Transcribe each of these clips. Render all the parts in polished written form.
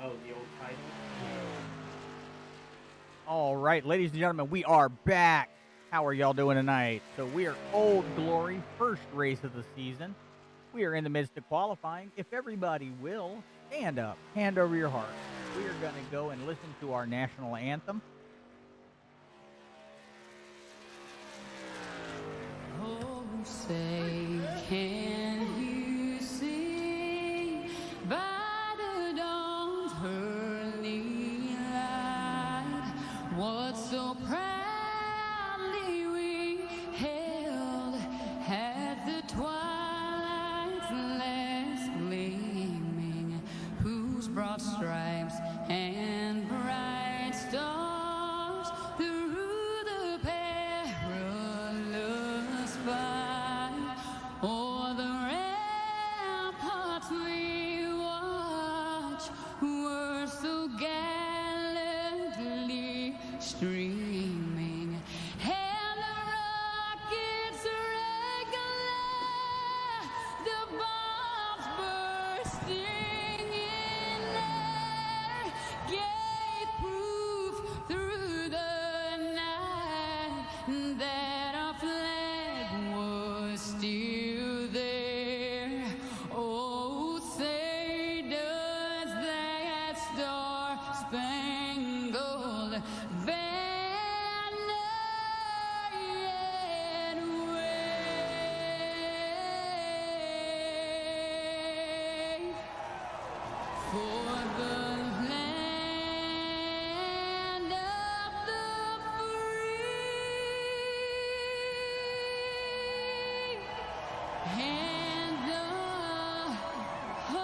Oh, the old title? All right, ladies and gentlemen, we are back. How are y'all doing tonight? So we are Old Glory, first race of the season. We are in the midst of qualifying. If everybody will, stand up, hand over your heart. We are going to go and listen to our national anthem. Oh, say, can you see by the dawn's early light what so proudly we held at the twilight's last gleaming, whose broad stripes and bright stars through the perilous fight o'er the ramparts we watch were so gallantly streaming, and the rockets regular, the bombs bursting in air, gave proof through the night that our flag was still there. Oh, say does that star-spangled banner yet wave for the land of the free and the home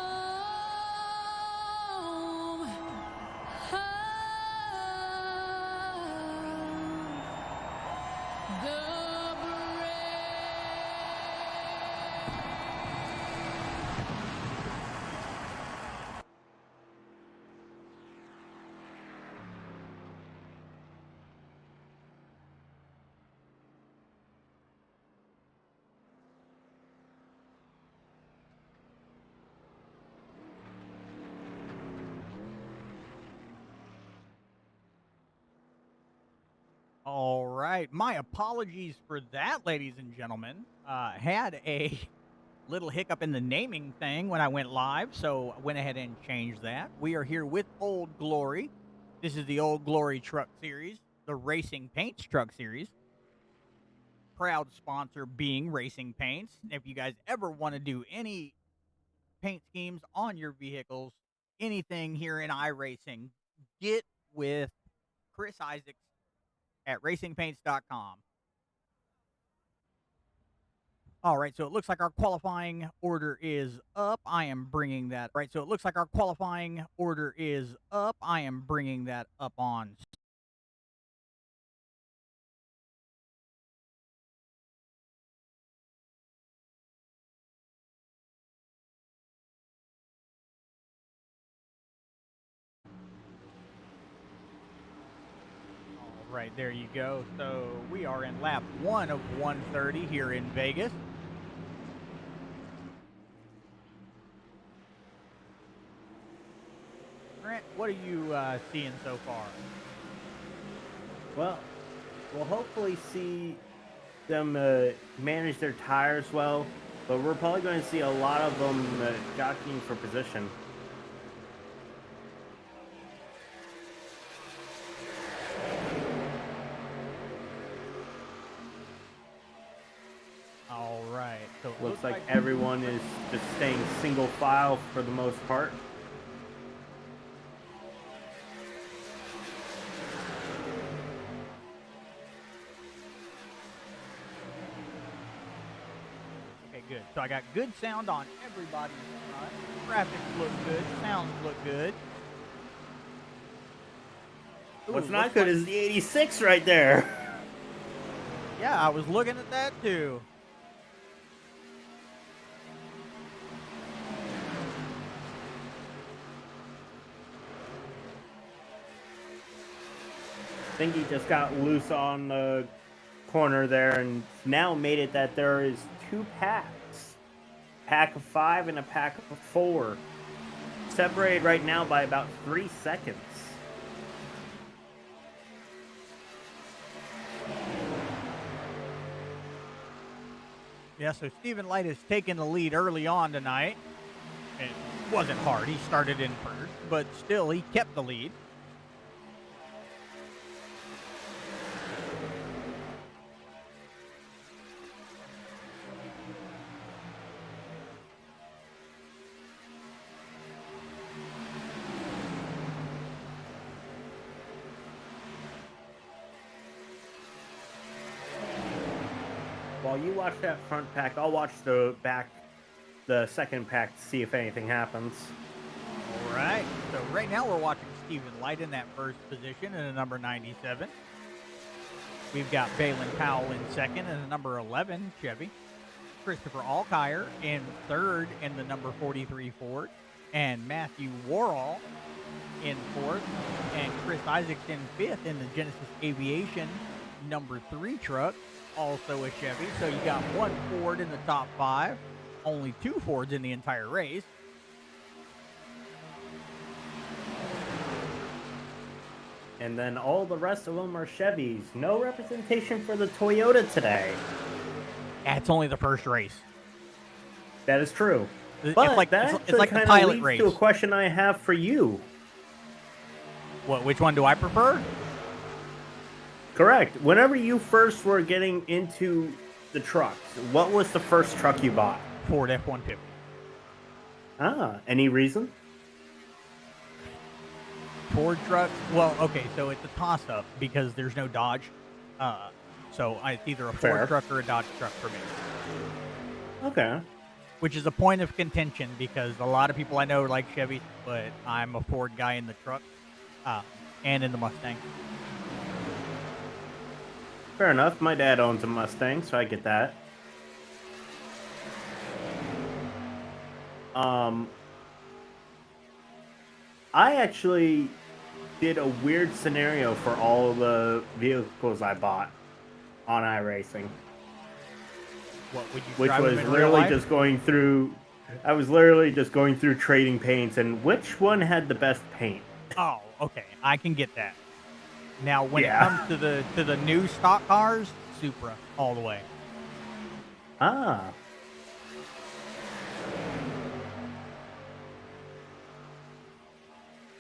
of the All right, my apologies for that, ladies and gentlemen. Had a little hiccup in the naming thing when I went live, so I went ahead and changed that. We are here with Old Glory. This is the Old Glory Truck Series, the Racing Paints Truck Series. Proud sponsor being Racing Paints. If you guys ever want to do any paint schemes on your vehicles, anything here in iRacing, get with Chris Isaacs at racingpaints.com. All right, so it looks like our qualifying order is up. I am bringing that. Right, so it looks like our qualifying order is up. I am bringing that up on. All right, there you go. So we are in lap 1 of 130 here in Vegas. Grant, what are you seeing so far? Well, we'll hopefully see them manage their tires well, but we're probably going to see a lot of them jockeying for position. All right, so it Looks like everyone is just staying single file for the most part. Okay, good. So I got good sound on everybody's front. Graphics look good. Sounds look good. Ooh, What's not looks good like- is the 86 right there. Yeah, I was looking at that too. I think he just got loose on the corner there and now made it that there is 2 packs. Pack of 5 and a pack of 4. separated right now by about 3 seconds. Yeah, so Stephen Light has taken the lead early on tonight. It wasn't hard. He started in first, but still he kept the lead. While you watch that front pack, I'll watch the second pack to see if anything happens. All right. So right now we're watching Stephen Light in that first position in a number 97. We've got Balin Powell in second in a number 11 Chevy. Christopher Alkire in third in the number 43 Ford. And Matthew Worrell in fourth. And Chris Isaacs in fifth in the Genesis Aviation number 3 truck. Also a Chevy. So you got one Ford in the top 5. Only 2 Fords in the entire race. And then all the rest of them are Chevys. No representation for the Toyota today. That's only the first race. That is true. It's But like that it's actually like the kind of pilot leads race. to a question I have for you. What? Which one do I prefer? Correct. Whenever you first were getting into the trucks, what was the first truck you bought? Ford F-150. Any reason? Ford truck. Well, okay, so it's a toss-up because there's no Dodge. So it's either a Ford Fair. truck or a Dodge truck for me. Okay. Which is a point of contention because a lot of people I know like Chevy, but I'm a Ford guy in the truck and in the Mustang. Fair enough. My dad owns a Mustang, so I get that. I actually did a weird scenario for all of the vehicles I bought on iRacing, What would you which drive was them in real literally life? just going through. I was literally just going through trading paints and which one had the best paint. Oh, okay, I can get that. Now, when Yeah. it comes to the new stock cars, Supra all the way. Ah.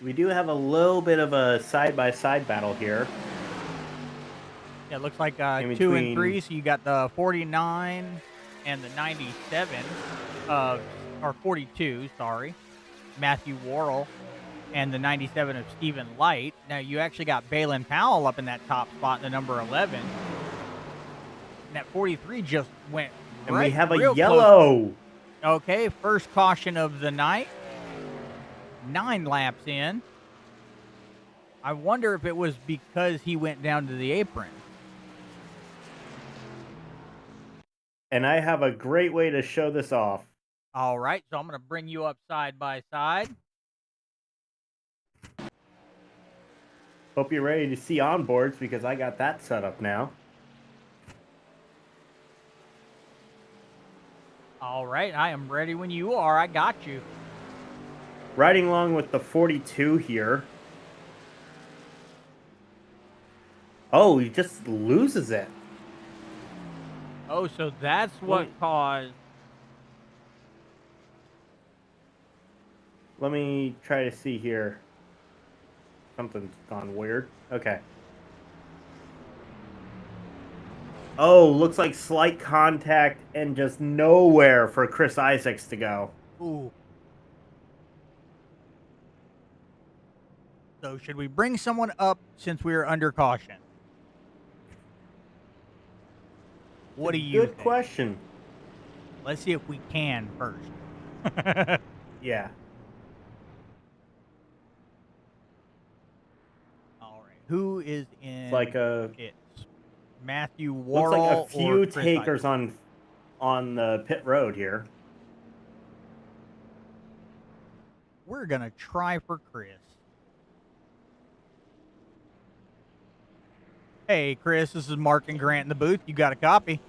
We do have a little bit of a side-by-side battle here. Yeah, it looks like In 2 and between- 3. So you got the 49 and the 97 of, or 42, sorry, Matthew Worrell, and the 97 of Stephen Light. Now you actually got Balin Powell up in that top spot in the number 11. And that 43 just went And right, we have a real yellow. close. Okay, first caution of the night. 9 laps in. I wonder if it was because he went down to the apron. And I have a great way to show this off. All right, so I'm going to bring you up side by side. Hope you're ready to see onboards because I got that set up now. All right, I am ready when you are. I got you. Riding along with the 42 here. Oh, he just loses it. Oh, so that's what Wait. caused. Let me try to see here. Something's gone weird. Okay. Oh, looks like slight contact and just nowhere for Chris Isaacs to go. Ooh. So should we bring someone up since we are under caution? What do you Good think? question. Let's see if we can first. Yeah. All right. Who is in It's like a pits? Matthew looks Worrell like a or few Chris takers Isaac? on the pit road here. We're going to try for Chris. Hey, Chris, this is Mark and Grant in the booth. You got a copy?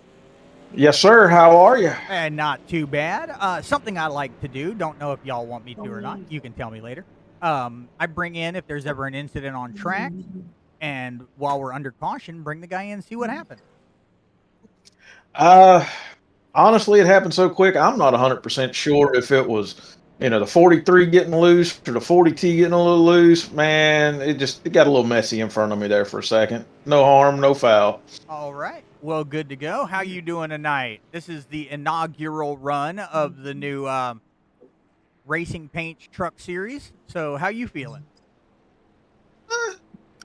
Yes, sir. How are you? And not too bad. Something I like to do. Don't know if y'all want me to or not. You can tell me later. I bring in if there's ever an incident on track, and while we're under caution, bring the guy in, see what happens. Uh, honestly, it happened so quick. I'm not 100% sure if it was, the 43 getting loose or the 40T getting a little loose. Man, it got a little messy in front of me there for a second. No harm, no foul. All right. Well, good to go. How you doing tonight? This is the inaugural run of the new Racing Paints Truck Series. So, how you feeling?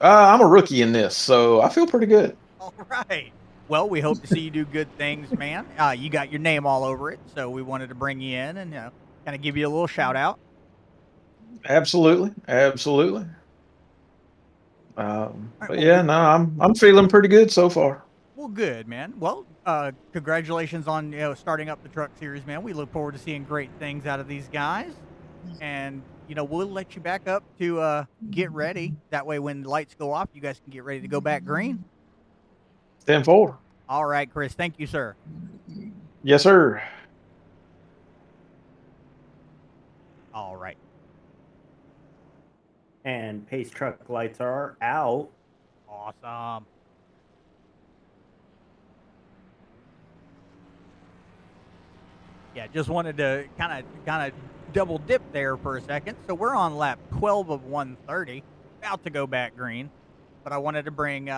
I'm a rookie in this, so I feel pretty good. All right. Well, we hope to see you do good things, man. You got your name all over it, so we wanted to bring you in and kind of give you a little shout out. Absolutely, absolutely. But well, yeah, no, I'm feeling pretty good so far. Well, good, man. Well, congratulations on starting up the truck series, man. We look forward to seeing great things out of these guys, and we'll let you back up to get ready. That way, when the lights go off, you guys can get ready to go back green. 10-4. All right, Chris. Thank you, sir. Yes, sir. All right. And pace truck lights are out. Awesome. Yeah, just wanted to kind of double dip there for a second. So we're on lap 12 of 130, about to go back green. But I wanted to bring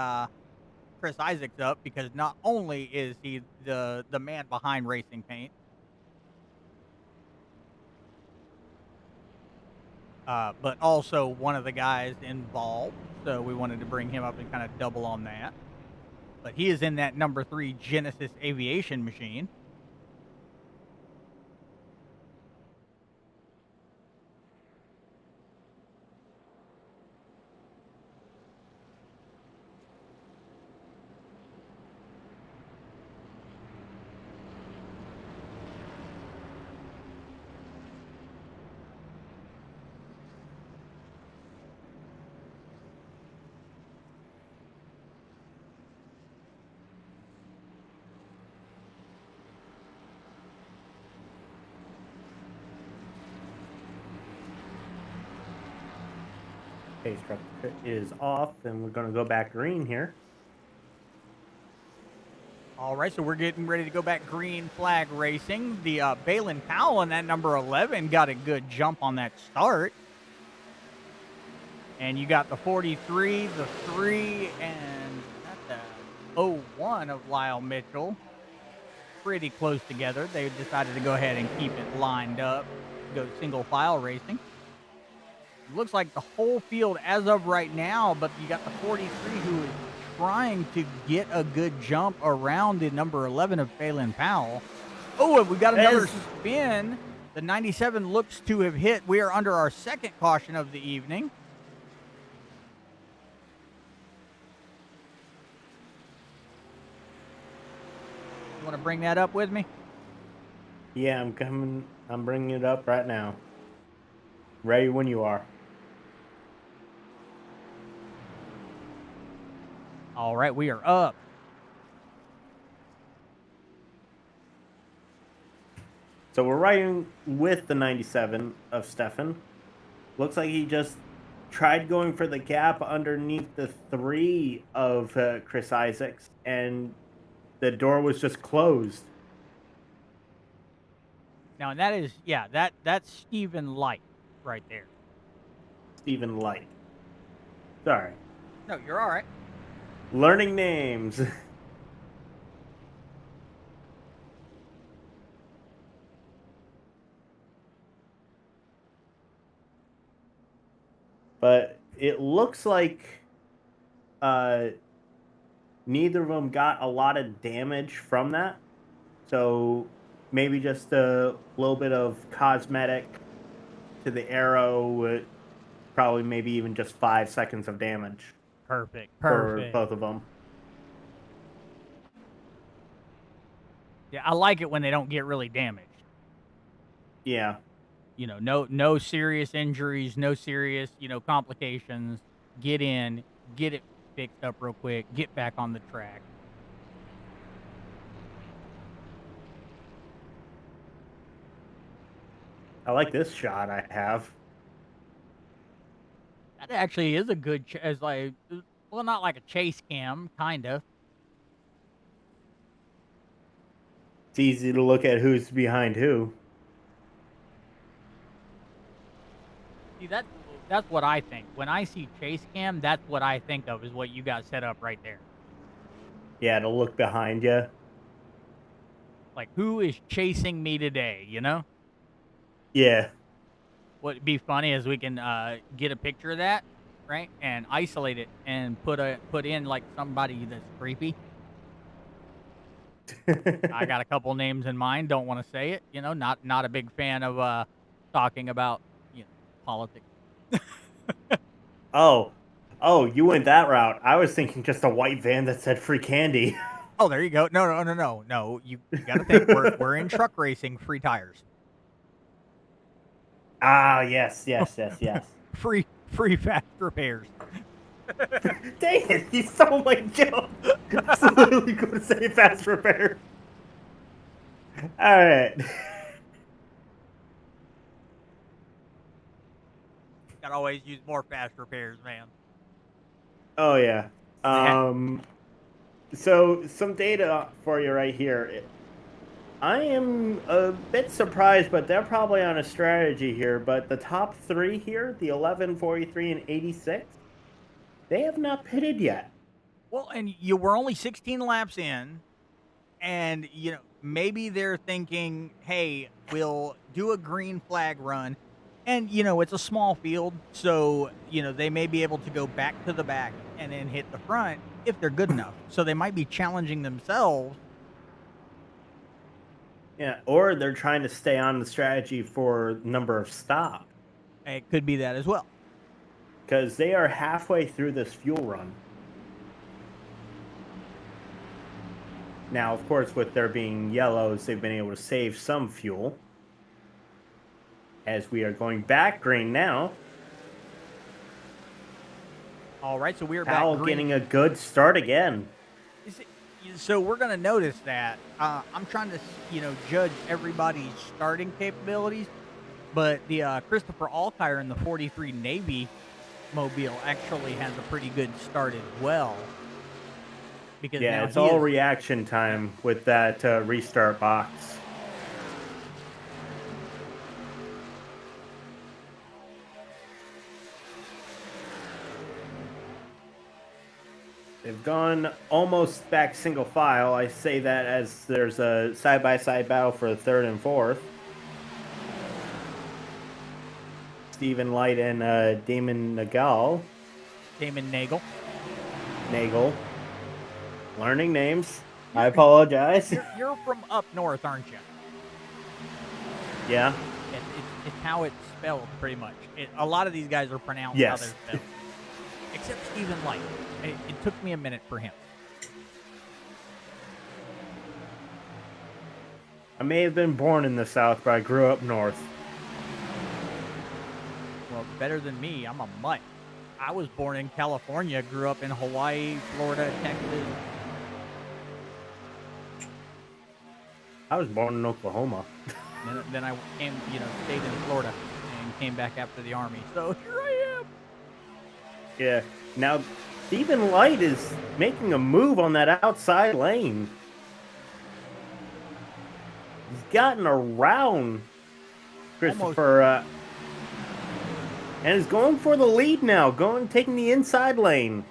Chris Isaacs up because not only is he the man behind Racing Paint, but also one of the guys involved. So we wanted to bring him up and kind of double on that. But he is in that number 3 Genesis Aviation machine. Pace truck is off, and we're going to go back green here. All right, so we're getting ready to go back green flag racing. The Balin Powell in that number 11 got a good jump on that start. And you got the 43, the 3, and the 01 of Lyle Mitchell. Pretty close together. They decided to go ahead and keep it lined up, go single file racing. It looks like the whole field as of right now, but you got the 43 who is trying to get a good jump around the number 11 of Balin Powell. Oh, and we got another spin. The 97 looks to have hit. We are under our second caution of the evening. You want to bring that up with me? Yeah, I'm coming. I'm bringing it up right now. Ready when you are. All right, we are up. So we're riding with the 97 of Stefan. Looks like he just tried going for the gap underneath the 3 of Chris Isaacs, and the door was just closed. Now, and that is, that's Stephen Light right there. Stephen Light. Sorry. No, you're all right. Learning names. But it looks like neither of them got a lot of damage from that. So maybe just a little bit of cosmetic to the arrow, probably maybe even just 5 seconds of damage. Perfect. For both of them. Yeah, I like it when they don't get really damaged. Yeah. No serious injuries, no serious, complications. Get in, get it fixed up real quick, get back on the track. I like this shot I have. That actually is a good, as like, well, not like a chase cam, kind of. It's easy to look at who's behind who. See, that's what I think. When I see chase cam, that's what I think of, is what you got set up right there. Yeah, to look behind you. Like, who is chasing me today, you know? Yeah. What'd be funny is we can get a picture of that, right? And isolate it and put in like somebody that's creepy. I got a couple names in mind, don't want to say it, you know, not a big fan of talking about, you know, politics. Oh. Oh, you went that route. I was thinking just a white van that said free candy. Oh, there you go. No. You got to think we're in truck racing, free tires. Ah, yes. Free fast repairs. Dang it, you stole my joke. I was literally going to say fast repair. Alright. Got to always use more fast repairs, man. Oh, yeah. So, some data for you right here. I am a bit surprised, but they're probably on a strategy here. But the top three here, the 11, 43, and 86, they have not pitted yet. Well, and you were only 16 laps in, and you know maybe they're thinking, "Hey, we'll do a green flag run," and you know it's a small field, so you know they may be able to go back to the back and then hit the front if they're good enough. So they might be challenging themselves. Yeah, or they're trying to stay on the strategy for number of stop. It could be that as well. Because they are halfway through this fuel run. Now, of course, with there being yellows, they've been able to save some fuel. As we are going back green now. All right, so we're Powell back green. getting a good start again. So we're going to notice that. I'm trying to, you know, judge everybody's starting capabilities, but the Christopher Alkire in the 43 Navy Mobile actually has a pretty good start as well. Because yeah, it's all reaction time with that restart box. They've gone almost back single file. I say that as there's a side-by-side battle for the third and fourth. Stephen Light and Damon Nagel. Damon Nagel. Learning names. I apologize. You're from up north, aren't you? Yeah. It's how it's spelled, pretty much. A lot of these guys are pronounced yes. how they're spelled. Except Stephen Light. It took me a minute for him. I may have been born in the South, but I grew up north. Well, better than me. I'm a mutt. I was born in California, grew up in Hawaii, Florida, Texas. I was born in Oklahoma. Then I came, you know, stayed in Florida and came back after the Army. So here I am. Yeah. Now, Stephen Light is making a move on that outside lane. He's gotten around Christopher, and is going for the lead now, taking the inside lane.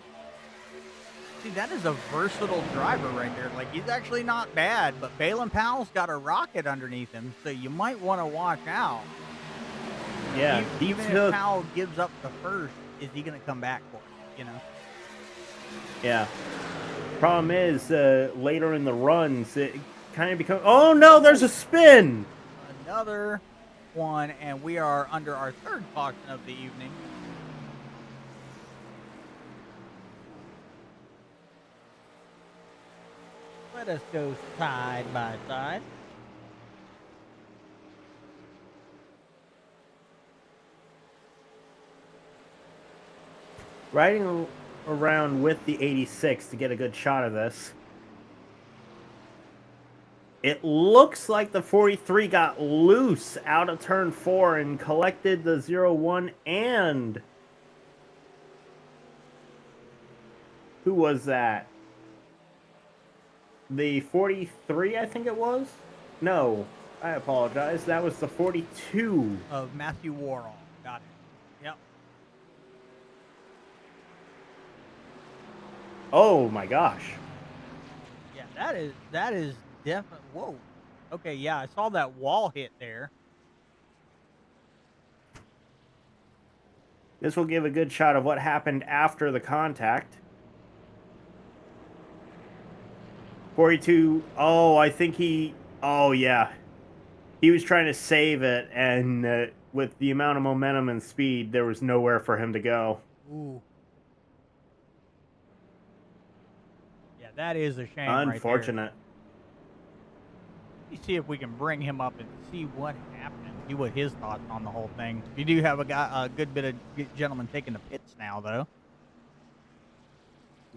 See, that is a versatile driver right there. Like, he's actually not bad, but Balin Powell's got a rocket underneath him, so you might want to watch out. Yeah, even if Powell gives up the first, is he going to come back for it, you know? Yeah. Problem is, later in the runs, it kind of becomes... Oh, no, there's a spin! Another one, and we are under our third caution of the evening. Let us go side by side. Riding around with the 86 to get a good shot of this. It looks like the 43 got loose out of turn 4 and collected the 0-1 and... Who was that? The 43, I think it was? No, I apologize. That was the 42. Of Matthew Worrell. Got it. Yep. Oh my gosh. Yeah, that is definitely. Whoa. Okay, yeah, I saw that wall hit there. This will give a good shot of what happened after the contact. 42. Oh, I think he... Oh, yeah. He was trying to save it, and with the amount of momentum and speed, there was nowhere for him to go. Ooh. Yeah, that is a shame. Unfortunate. Right there. Let's see if we can bring him up and see what happened. See what his thoughts on the whole thing. You do have a good bit of gentlemen taking the pits now, though.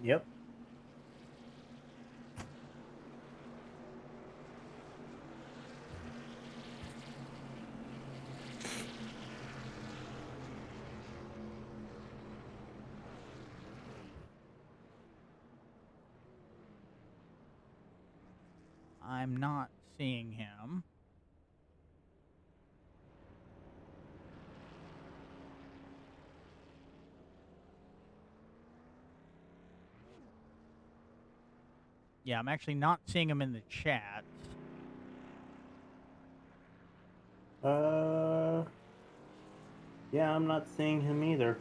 Yep. I'm not seeing him. Yeah, I'm actually not seeing him in the chat. Yeah, I'm not seeing him either.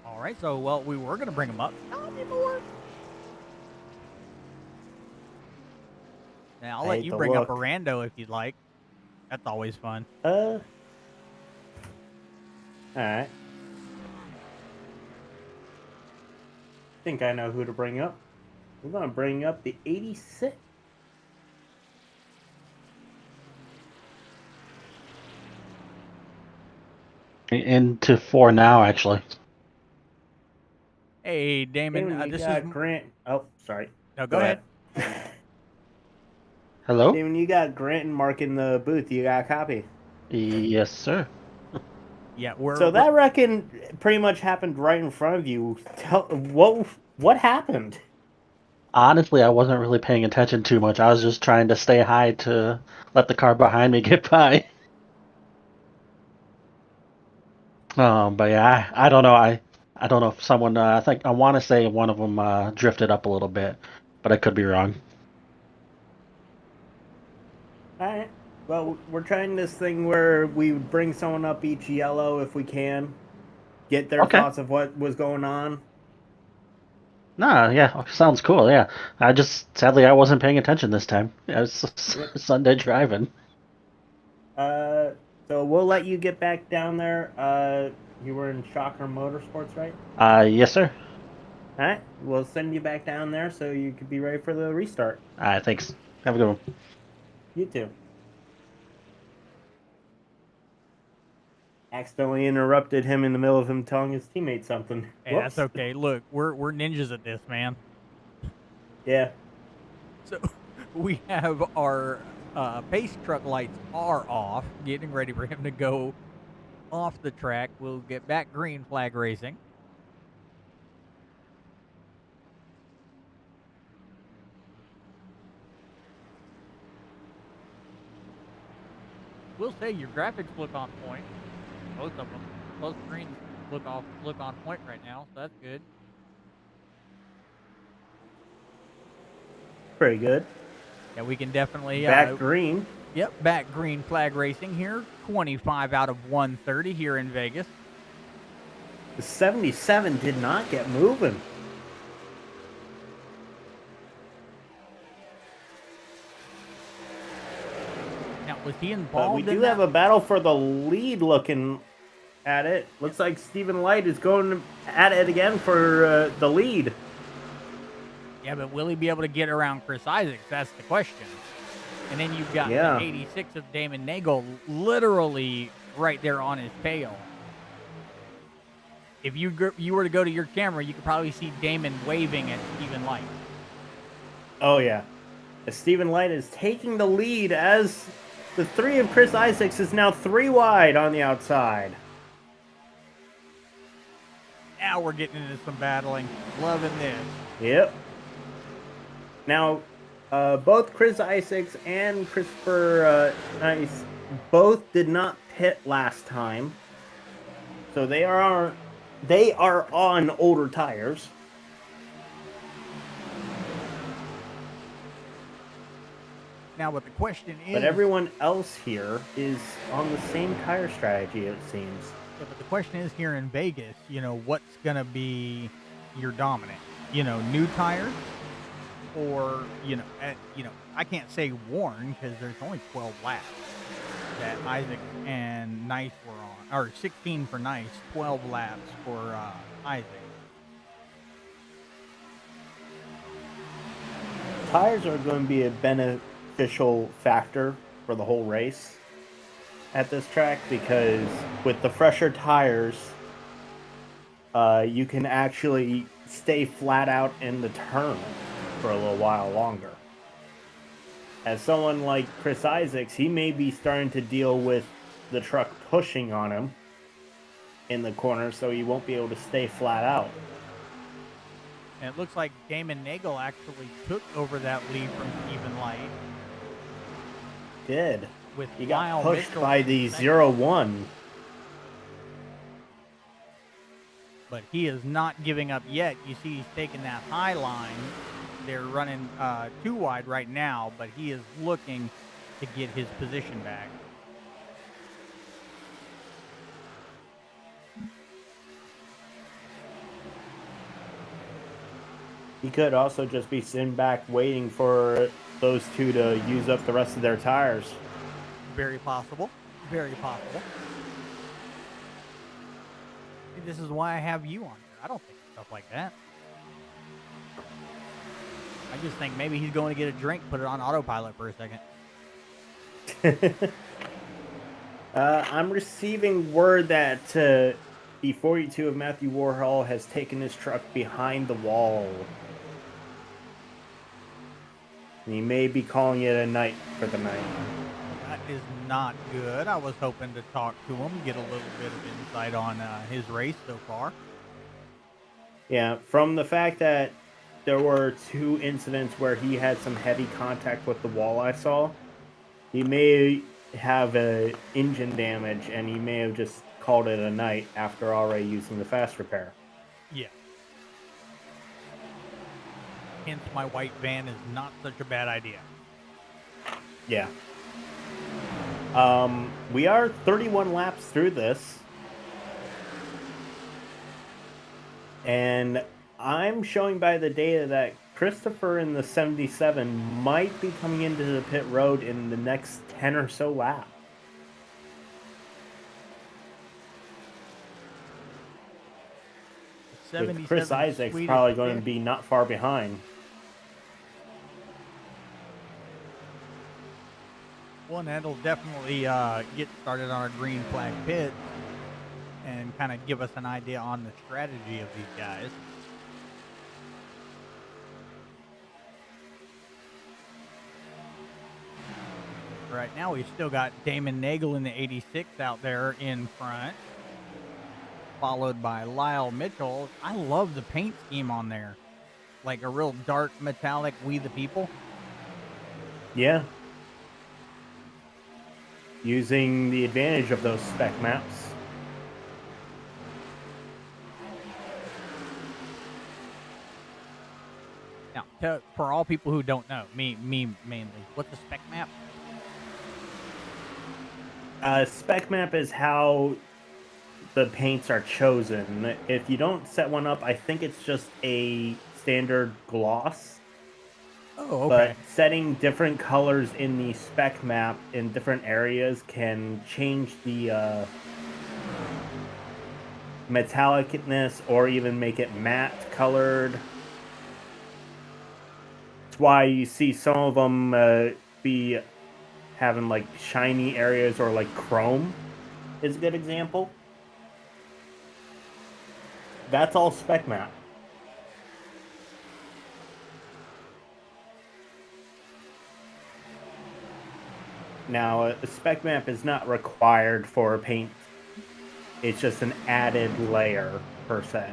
All right, so, well, we were going to bring him up. Not anymore. Now, I'll let you bring up Arando if you'd like. That's always fun. Alright. I think I know who to bring up. We're going to bring up the 86. Into 4 now, actually. Hey, Damon, this is Grant. Oh, sorry. No, go ahead. Hello? Damon, you got Grant and Mark in the booth. You got a copy. Yes, sir. Yeah, So that wrecking pretty much happened right in front of you. What happened? Honestly, I wasn't really paying attention too much. I was just trying to stay high to let the car behind me get by. But yeah, I don't know. I don't know if someone. I think I want to say one of them drifted up a little bit, but I could be wrong. All right. Well, we're trying this thing where we would bring someone up each yellow if we can, get their thoughts of what was going on. Nah, yeah, sounds cool. Yeah, sadly I wasn't paying attention this time. Yeah, it's Sunday driving. So we'll let you get back down there. You were in Shocker Motorsports, right? Yes, sir. All right. We'll send you back down there so you could be ready for the restart. Thanks. Have a good one. You too. Accidentally interrupted him in the middle of him telling his teammate something. Hey, that's okay. Look, we're ninjas at this, man. Yeah. So we have our pace truck lights are off, getting ready for him to go off the track. We'll get back green flag racing. We'll say your graphics look on point. Both of them. Both screens look on point right now, so that's good. Pretty good. Yeah, we can definitely back green. Yep, back green flag racing here. 25 out of 130 here in Vegas. The 77 did not get moving. Now, was he involved we do have a battle for the lead looking at it. Looks like Stephen Light is going at it again for the lead. Yeah, but will he be able to get around Chris Isaacs? That's the question. And then you've got the 86 of Damon Nagel literally right there on his tail. If you were to go to your camera, you could probably see Damon waving at Stephen Light. Oh, yeah. As Stephen Light is taking the lead as the 3 of Chris Isaacs is now 3 wide on the outside. Now we're getting into some battling. Loving this. Yep. Now, both Chris Isaacs and Christopher Nice both did not pit last time, so they are on older tires. Now, but the question is... But everyone else here is on the same tire strategy, it seems. Yeah, but the question is here in Vegas, you know, what's going to be your dominant? You know, new tires? Or, I can't say worn because there's only 12 laps that Isaac and Nice were on. Or 16 for Nice, 12 laps for Isaac. Tires are going to be a beneficial factor for the whole race at this track because with the fresher tires, you can actually stay flat out in the turn for a little while longer. As someone like Chris Isaacs, he may be starting to deal with the truck pushing on him in the corner, so he won't be able to stay flat out. And it looks like Damon Nagel actually took over that lead from Stephen Light. Did. With He got Lyle pushed Mitchell by the second. 0-1. But he is not giving up yet. You see he's taking that high line. They're running 2 wide right now, but he is looking to get his position back. He could also just be sitting back waiting for those two to use up the rest of their tires. Very possible. Very possible. See, this is why I have you on here. I don't think of stuff like that. I just think maybe he's going to get a drink, put it on autopilot for a second. I'm receiving word that the 42 of Matthew Warhol has taken his truck behind the wall. And he may be calling it a night for the night. That is not good. I was hoping to talk to him, get a little bit of insight on his race so far. Yeah, from the fact that there were 2 incidents where he had some heavy contact with the wall I saw, he may have a engine damage and he may have just called it a night after already using the fast repair. Yeah. Hence, my white van is not such a bad idea. Yeah. We are 31 laps through this. And I'm showing by the data that Christopher in the 77 might be coming into the pit road in the next 10 or so laps. With Chris Isaac's probably going to be not far behind. Well, and that'll definitely get started on our green flag pit and kind of give us an idea on the strategy of these guys. Right now, we've still got Damon Nagel in the 86 out there in front, followed by Lyle Mitchell. I love the paint scheme on there. Like a real dark metallic We the People. Yeah. Using the advantage of those spec maps. Now, for all people who don't know, me mainly, what's a spec map? Spec map is how the paints are chosen. If you don't set one up, I think it's just a standard gloss. Oh, okay. But setting different colors in the spec map in different areas can change the metallicness or even make it matte colored. That's why you see some of them be having like shiny areas or like chrome is a good example. That's all spec map. Now, a spec map is not required for paint. It's just an added layer, per se.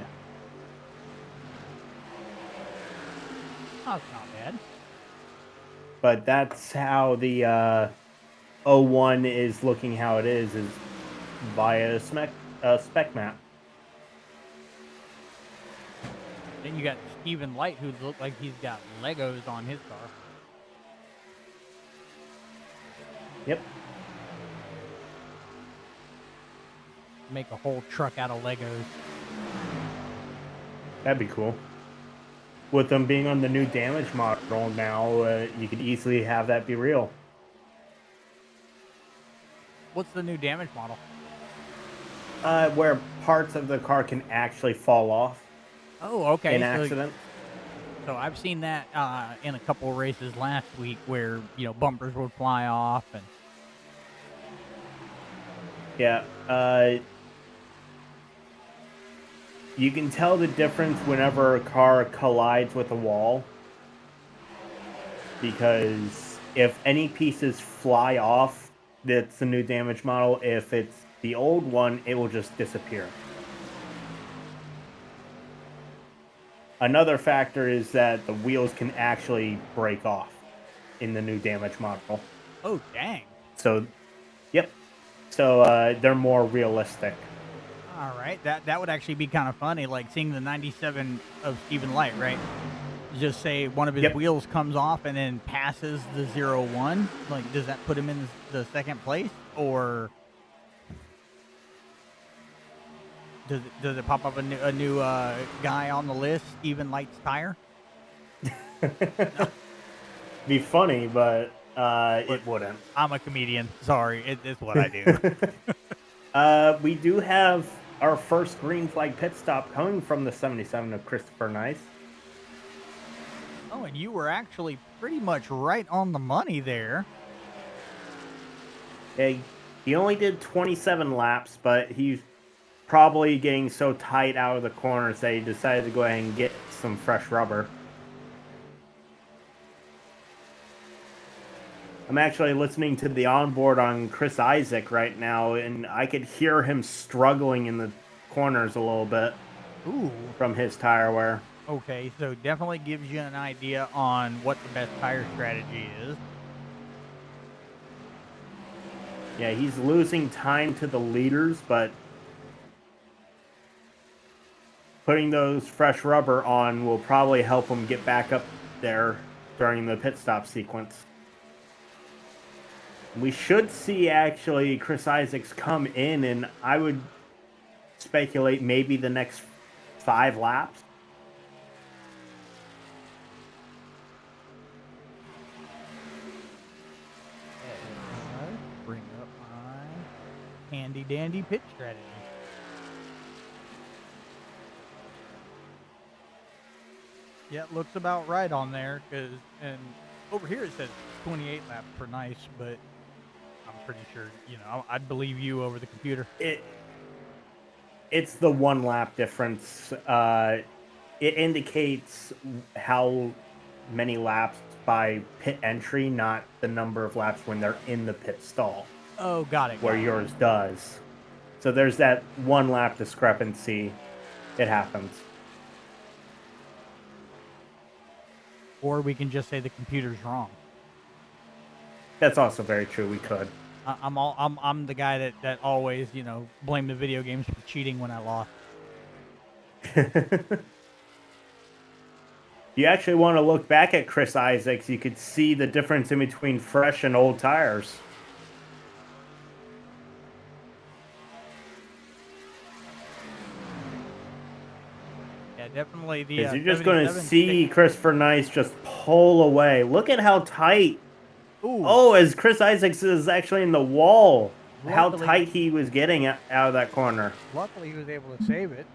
Oh, it's not bad. But that's how the 01 is looking how it is via spec map. Then you got Stephen Light, who looks like he's got Legos on his car. Yep. Make a whole truck out of Legos. That'd be cool. With them being on the new damage model now, you could easily have that be real. What's the new damage model? Where parts of the car can actually fall off Oh, okay. in So, accident. so I've seen that in a couple of races last week where, bumpers would fly off and Yeah. You can tell the difference whenever a car collides with a wall. Because if any pieces fly off, that's the new damage model. If it's the old one, it will just disappear. Another factor is that the wheels can actually break off in the new damage model. oh, dang. So, yep. So they're more realistic. All right. That would actually be kind of funny, like seeing the 97 of Stephen Light, right? Just say one of his Yep. wheels comes off and then passes the 01. Like, does that put him in the second place, or does it pop up a new guy on the list, Stephen Light's tire? Be funny, but it wouldn't. I'm a comedian. Sorry, it's what I do. We do have our first green flag pit stop coming from the 77 of Christopher Nice. Oh, and you were actually pretty much right on the money there. He only did 27 laps, but he's probably getting so tight out of the corners that he decided to go ahead and get some fresh rubber. I'm actually listening to the onboard on Chris Isaac right now, and I could hear him struggling in the corners a little bit Ooh. from his tire wear. Okay, so definitely gives you an idea on what the best tire strategy is. Yeah, he's losing time to the leaders, but putting those fresh rubber on will probably help him get back up there during the pit stop sequence. We should see actually Chris Isaacs come in, and I would speculate maybe the next 5 laps. Bring up my handy dandy pit strategy. Yeah, it looks about right on there, and over here it says 28 laps per nice, but I'm pretty sure, I'd believe you over the computer. It's the 1 lap difference. It indicates how many laps by pit entry, not the number of laps when they're in the pit stall, Oh, got it. where got it. yours does. So there's that 1 lap discrepancy. It happens. Or we can just say the computer's wrong. That's also very true. We could. I'm the guy that always, blame the video games for cheating when I lost. You actually want to look back at Chris Isaacs, you could see the difference in between fresh and old tires. Yeah, definitely the. Because you're just going to 77 see Christopher Nice just pull away. Look at how tight. Ooh, Oh, as Chris Isaacs is actually in the wall. How Luckily- tight he was getting out of that corner. luckily he was able to save it.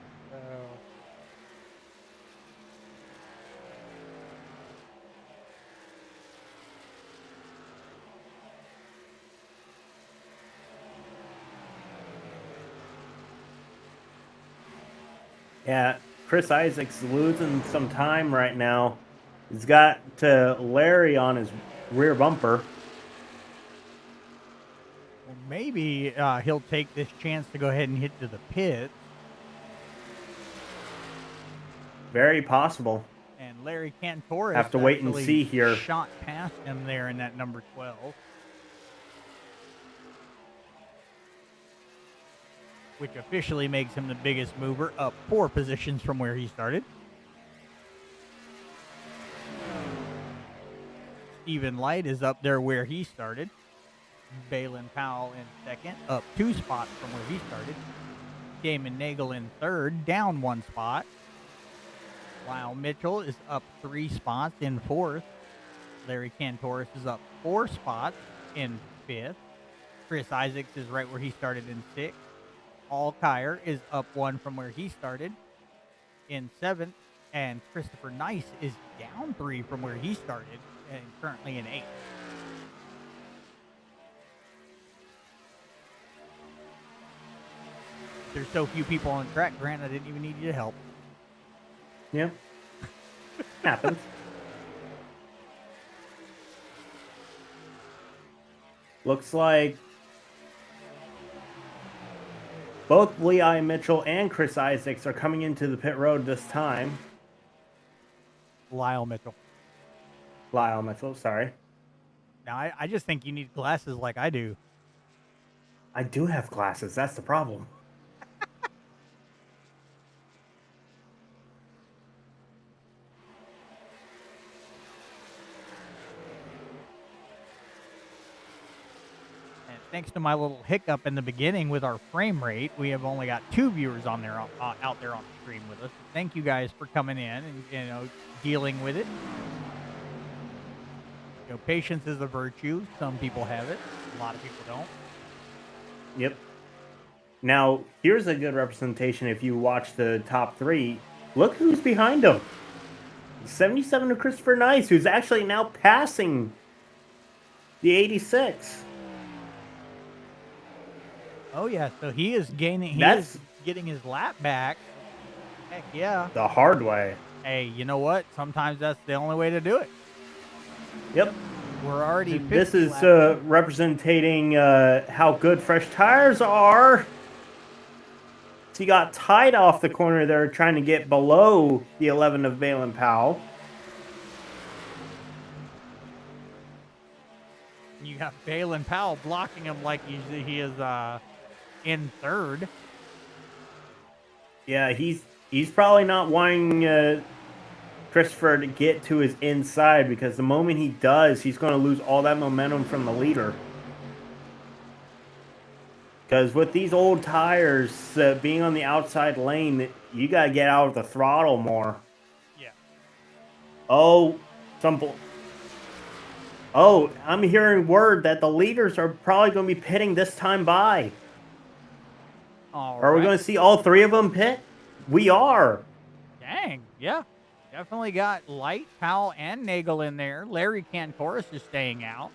Yeah, Chris Isaacs losing some time right now. He's got Larry on his rear bumper. maybe he'll take this chance to go ahead and hit to the pit. Very possible. And Larry Cantoris Have to wait and actually see here. shot past him there in that number 12. Which officially makes him the biggest mover, up 4 positions from where he started. Stephen Light is up there where he started. Balin Powell in second, up 2 spots from where he started. Damon Nagel in third, down 1 spot. Lyle Mitchell is up 3 spots in fourth. Larry Cantoris is up 4 spots in fifth. Chris Isaacs is right where he started in sixth. Paul Kyer is up 1 from where he started in seventh. And Christopher Nice is down 3 from where he started and currently in eighth. There's so few people on track, Grant, I didn't even need you to help. Yeah. Happens. Looks like both Lehi Mitchell and Chris Isaacs are coming into the pit road this time. Lyle Mitchell. Lyle Mitchell, sorry. Now, I just think you need glasses like I do. I do have glasses. That's the problem. And thanks to my little hiccup in the beginning with our frame rate, we have only got 2 viewers on there out there on the stream with us. Thank you guys for coming in and dealing with it. Patience is a virtue. Some people have it. A lot of people don't. Yep. Now, here's a good representation if you watch the top 3. Look who's behind him. 77 of Christopher Nice, who's actually now passing the 86. Oh, yeah. So he is gaining. He That's- is getting his lap back. Heck yeah. The hard way. Hey, you know what? Sometimes that's the only way to do it. Yep. We're already 50 This is laps. representing how good fresh tires are. So he got tied off the corner there trying to get below the 11 of Balin Powell. You got Balin Powell blocking him like he is in third. Yeah, he's probably not wanting Christopher to get to his inside, because the moment he does, he's going to lose all that momentum from the leader. Because with these old tires being on the outside lane, you got to get out of the throttle more. Yeah. Oh, I'm hearing word that the leaders are probably going to be pitting this time by. Are we going to see all 3 of them pit? We are. Dang, yeah. Definitely got Light, Powell, and Nagel in there. Larry Cantoris is staying out.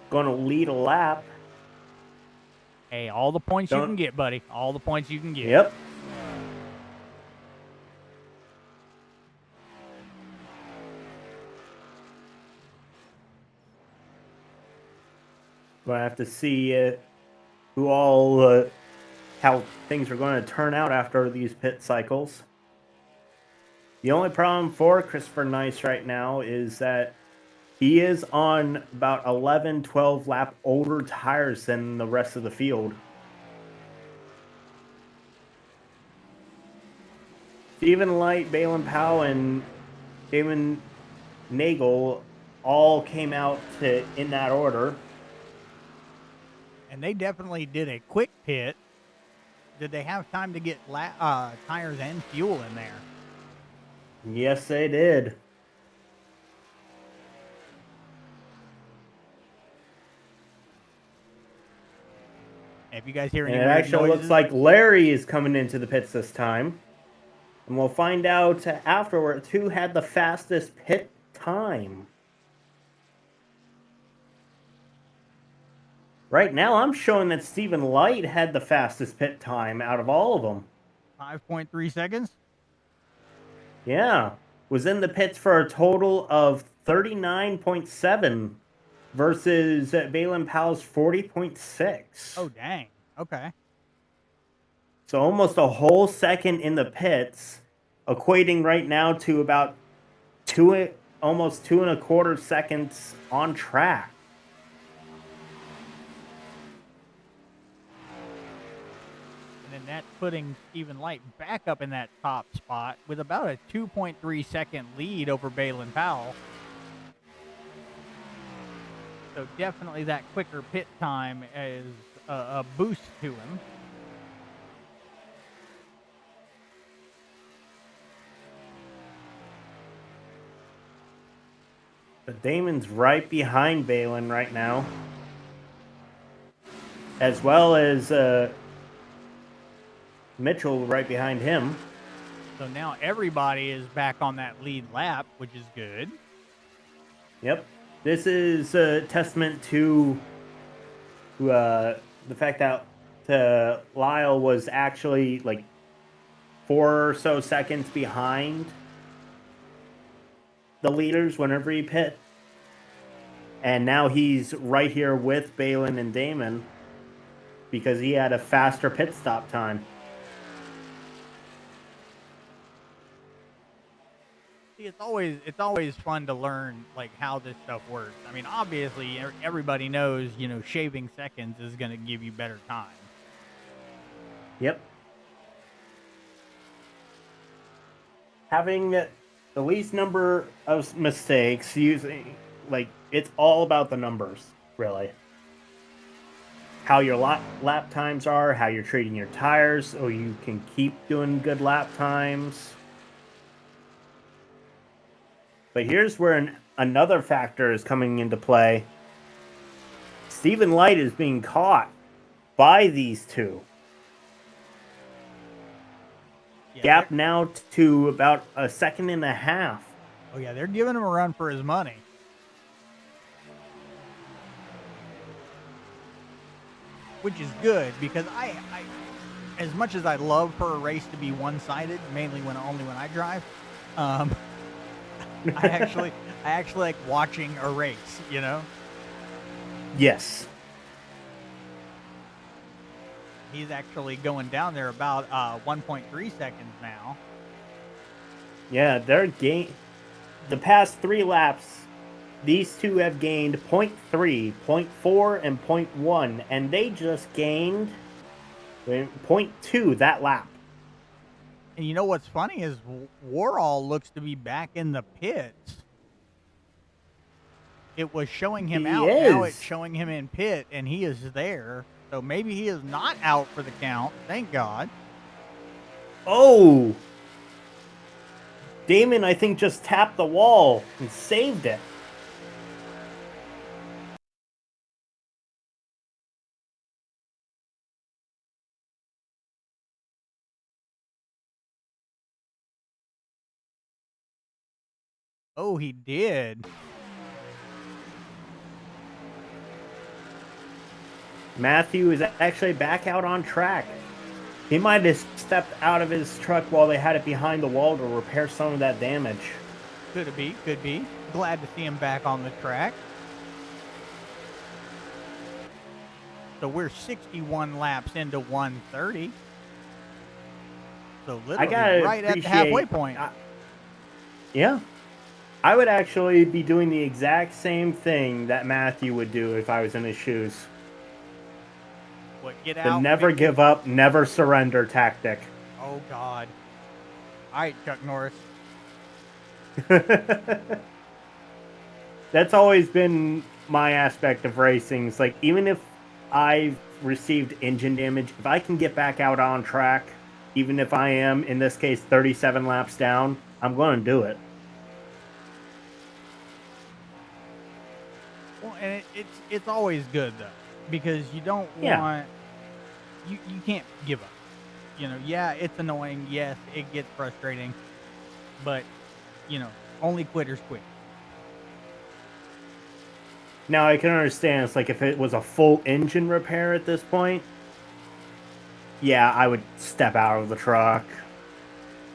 Going to lead a lap. Hey, all the points you Don't- can get, buddy. All the points you can get. Yep. We'll have to see who all, how things are going to turn out after these pit cycles. The only problem for Christopher Nice right now is that he is on about 11, 12 lap older tires than the rest of the field. Stephen Light, Balin Powell, and Damon Nagel all came out in that order. And they definitely did a quick pit. Did they have time to get tires and fuel in there? Yes, they did. If you guys hear any And it weird actually noises, looks like Larry is coming into the pits this time. And we'll find out afterwards who had the fastest pit time. Right now, I'm showing that Stephen Light had the fastest pit time out of all of them. 5.3 seconds. Yeah. Was in the pits for a total of 39.7. versus Balin Powell's 40.6. Oh, dang. Okay. So almost a whole second in the pits, equating right now to about almost 2.25 seconds on track. And then that's putting Stephen Light back up in that top spot with about a 2.3 second lead over Balin Powell. So definitely that quicker pit time is a boost to him. But Damon's right behind Balin right now, as well as Mitchell right behind him. So now everybody is back on that lead lap, which is good. Yep. This is a testament to the fact that Lyle was actually like 4 or so seconds behind the leaders whenever he pit. And now he's right here with Balin and Damon because he had a faster pit stop time. See, it's always fun to learn like how this stuff works. I mean, obviously everybody knows, shaving seconds is going to give you better time. Yep. Having the least number of mistakes, using it's all about the numbers, really. How your lap times are, how you're treating your tires, so you can keep doing good lap times. But here's where another factor is coming into play. Stephen Light is being caught by these two. Yeah, Gap now to about 1.5 seconds. Oh yeah, they're giving him a run for his money. Which is good because I as much as I love for a race to be one-sided, mainly when I drive, I actually like watching a race, Yes. He's actually going down there about 1.3 seconds now. Yeah, the past 3 laps, these two have gained 0.3, 0.4, and 0.1, and they just gained 0.2 that lap. And you know what's funny is Warhol looks to be back in the pits. It was showing him out. Now it's showing him in pit, and he is there. So maybe he is not out for the count. Thank God. Oh! Damon, I think, just tapped the wall and saved it. Oh, he did. Matthew is actually back out on track. He might have stepped out of his truck while they had it behind the wall to repair some of that damage. Could be. Glad to see him back on the track. So we're 61 laps into 130. So literally right at the halfway point. Yeah. I would actually be doing the exact same thing that Matthew would do if I was in his shoes. What, get The out? never give up, never surrender tactic. Oh, God. All right, Chuck Norris. That's always been my aspect of racing. It's like, even if I've received engine damage, if I can get back out on track, even if I am, in this case, 37 laps down, I'm going to do it. Well, and it's always good, though, because you don't want... You can't give up. Yeah, it's annoying. Yes, it gets frustrating. But, only quitters quit. Now, I can understand, it's like if it was a full engine repair at this point, yeah, I would step out of the truck.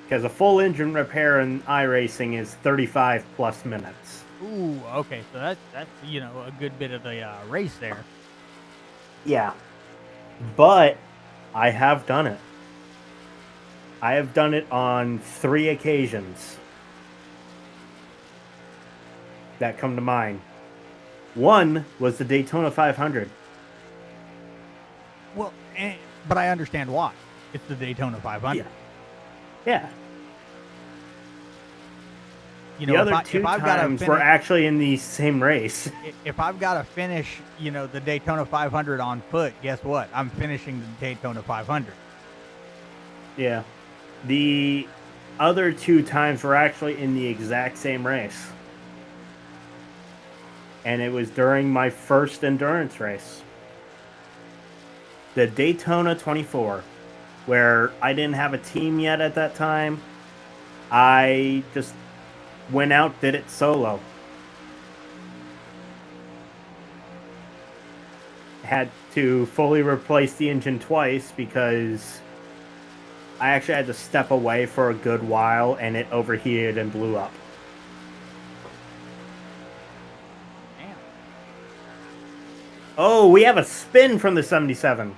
Because a full engine repair in iRacing is 35 plus minutes. Ooh, okay. So that's a good bit of the race there. Yeah. But I have done it. I have done it on 3 occasions that come to mind. One was the Daytona 500. Well, but I understand why. It's the Daytona 500. Yeah. You The know, other two if I've got to times were actually in the same race. if I've got to finish, the Daytona 500 on foot, guess what? I'm finishing the Daytona 500. Yeah. The other 2 times were actually in the exact same race. And it was during my first endurance race. The Daytona 24, where I didn't have a team yet at that time. I just went out, did it solo. Had to fully replace the engine twice because I actually had to step away for a good while and it overheated and blew up. Damn. Oh, we have a spin from the 77.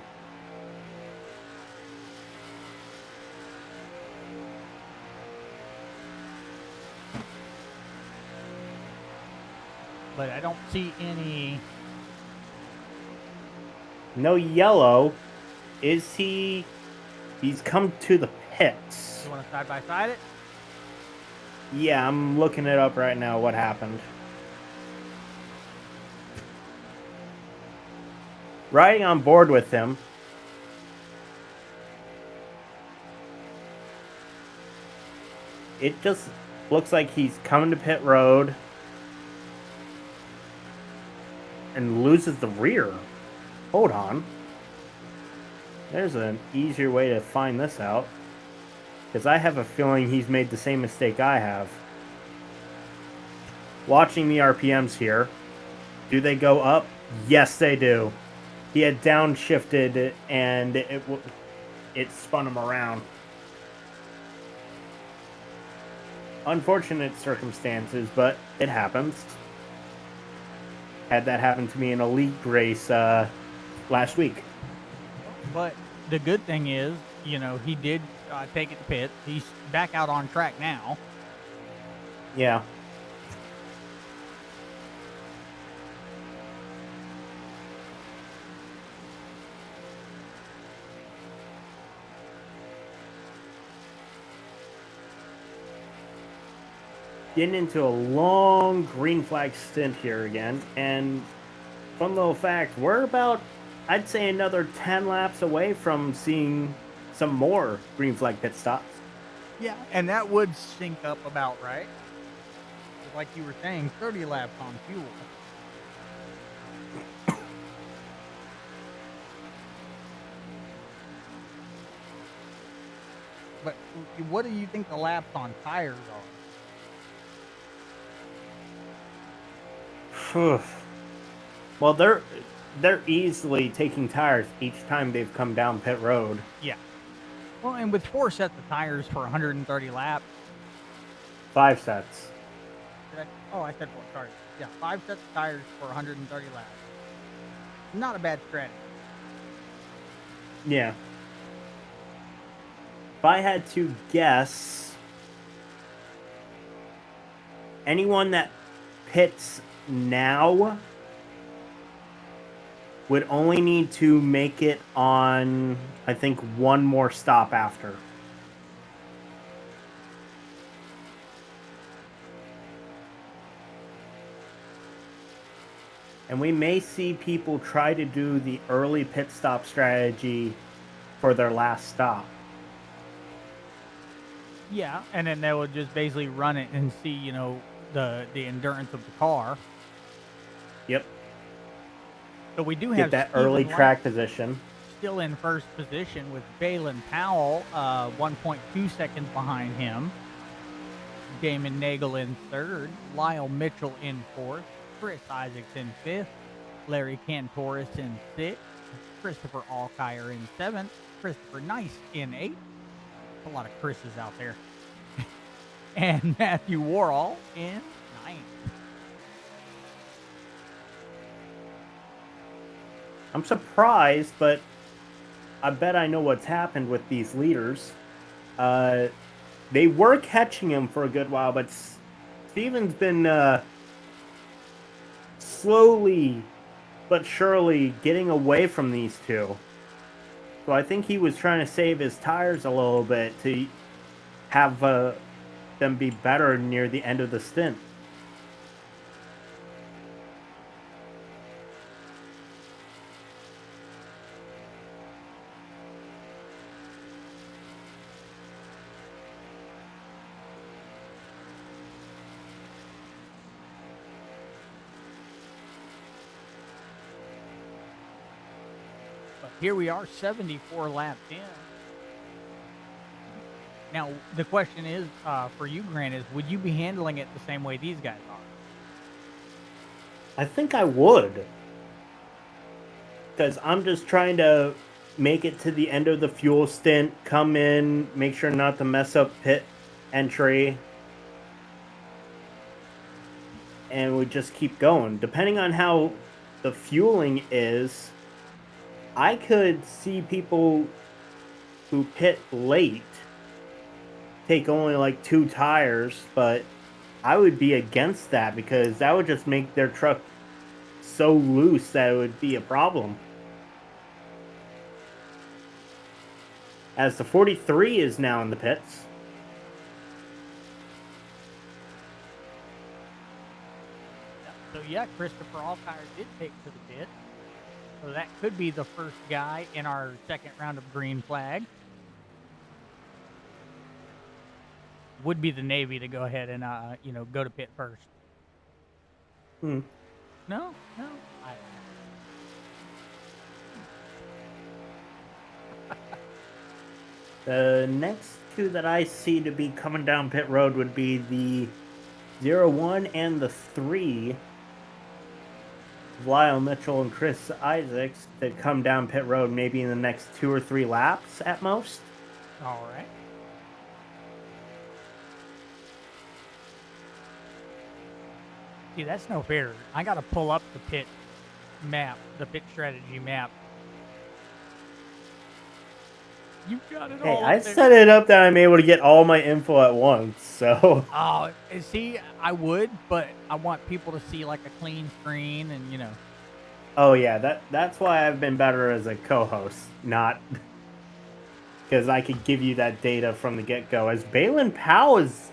But I don't see any. No yellow. Is he? He's come to the pits. You want to side by side it? Yeah, I'm looking it up right now. What happened? Riding on board with him. It just looks like he's coming to pit road and loses the rear. Hold on. There's an easier way to find this out. Because I have a feeling he's made the same mistake I have. Watching the RPMs here. Do they go up? Yes, they do. He had downshifted and it spun him around. Unfortunate circumstances, but it happens. Had that happen to me in a league race last week. But the good thing is, he did take it to pit. He's back out on track now. Yeah. Getting into a long green flag stint here again, and fun little fact, we're about, I'd say, another 10 laps away from seeing some more green flag pit stops. Yeah, and that would sync up about right. Like you were saying, 30 laps on fuel. But what do you think the laps on tires are? Well, they're easily taking tires each time they've come down pit road. Yeah. Well, and with 4 sets of tires for 130 laps. 5 sets. I said 4. Sorry. Yeah, 5 sets of tires for 130 laps. Not a bad strategy. Yeah. If I had to guess, anyone that pits now would only need to make it on, I think, one more stop after. And we may see people try to do the early pit stop strategy for their last stop. Yeah, and then they would just basically run it and see, the endurance of the car. Yep. So we do Get have that Stephen early Light track position. still in first position with Balin Powell, 1.2 seconds behind him. Damon Nagel in third, Lyle Mitchell in fourth, Chris Isaacs in fifth, Larry Cantoris in sixth, Christopher Alkire in seventh, Christopher Nice in eighth. A lot of Chris's out there. And Matthew Worrell in ninth. I'm surprised, but I bet I know what's happened with these leaders. They were catching him for a good while, but Steven's been slowly but surely getting away from these two. So I think he was trying to save his tires a little bit to have them be better near the end of the stint. But here we are, 74 laps in. Now, the question is, for you, Grant, is would you be handling it the same way these guys are? I think I would. Because I'm just trying to make it to the end of the fuel stint, come in, make sure not to mess up pit entry, and we just keep going. Depending on how the fueling is, I could see people who pit late take only like 2 tires, but I would be against that because that would just make their truck so loose that it would be a problem. As the 43 is now in the pits. So yeah, Christopher Alltire did take to the pit. So that could be the first guy in our second round of green flag. Would be the Navy to go ahead and go to pit first. Hmm. No. The next two that I see to be coming down pit road would be the 01 and the 3. Lyle Mitchell and Chris Isaacs that come down pit road maybe in the next 2 or 3 laps at most. All right. See, that's no fair. I got to pull up the pit map, the pit strategy map. You got it Hey, all. I up there. set it up that I'm able to get all my info at once, so. Oh, see, I would, but I want people to see like a clean screen and Oh yeah, that's why I've been better as a co-host, not because I could give you that data from the get-go. As Balin Powell is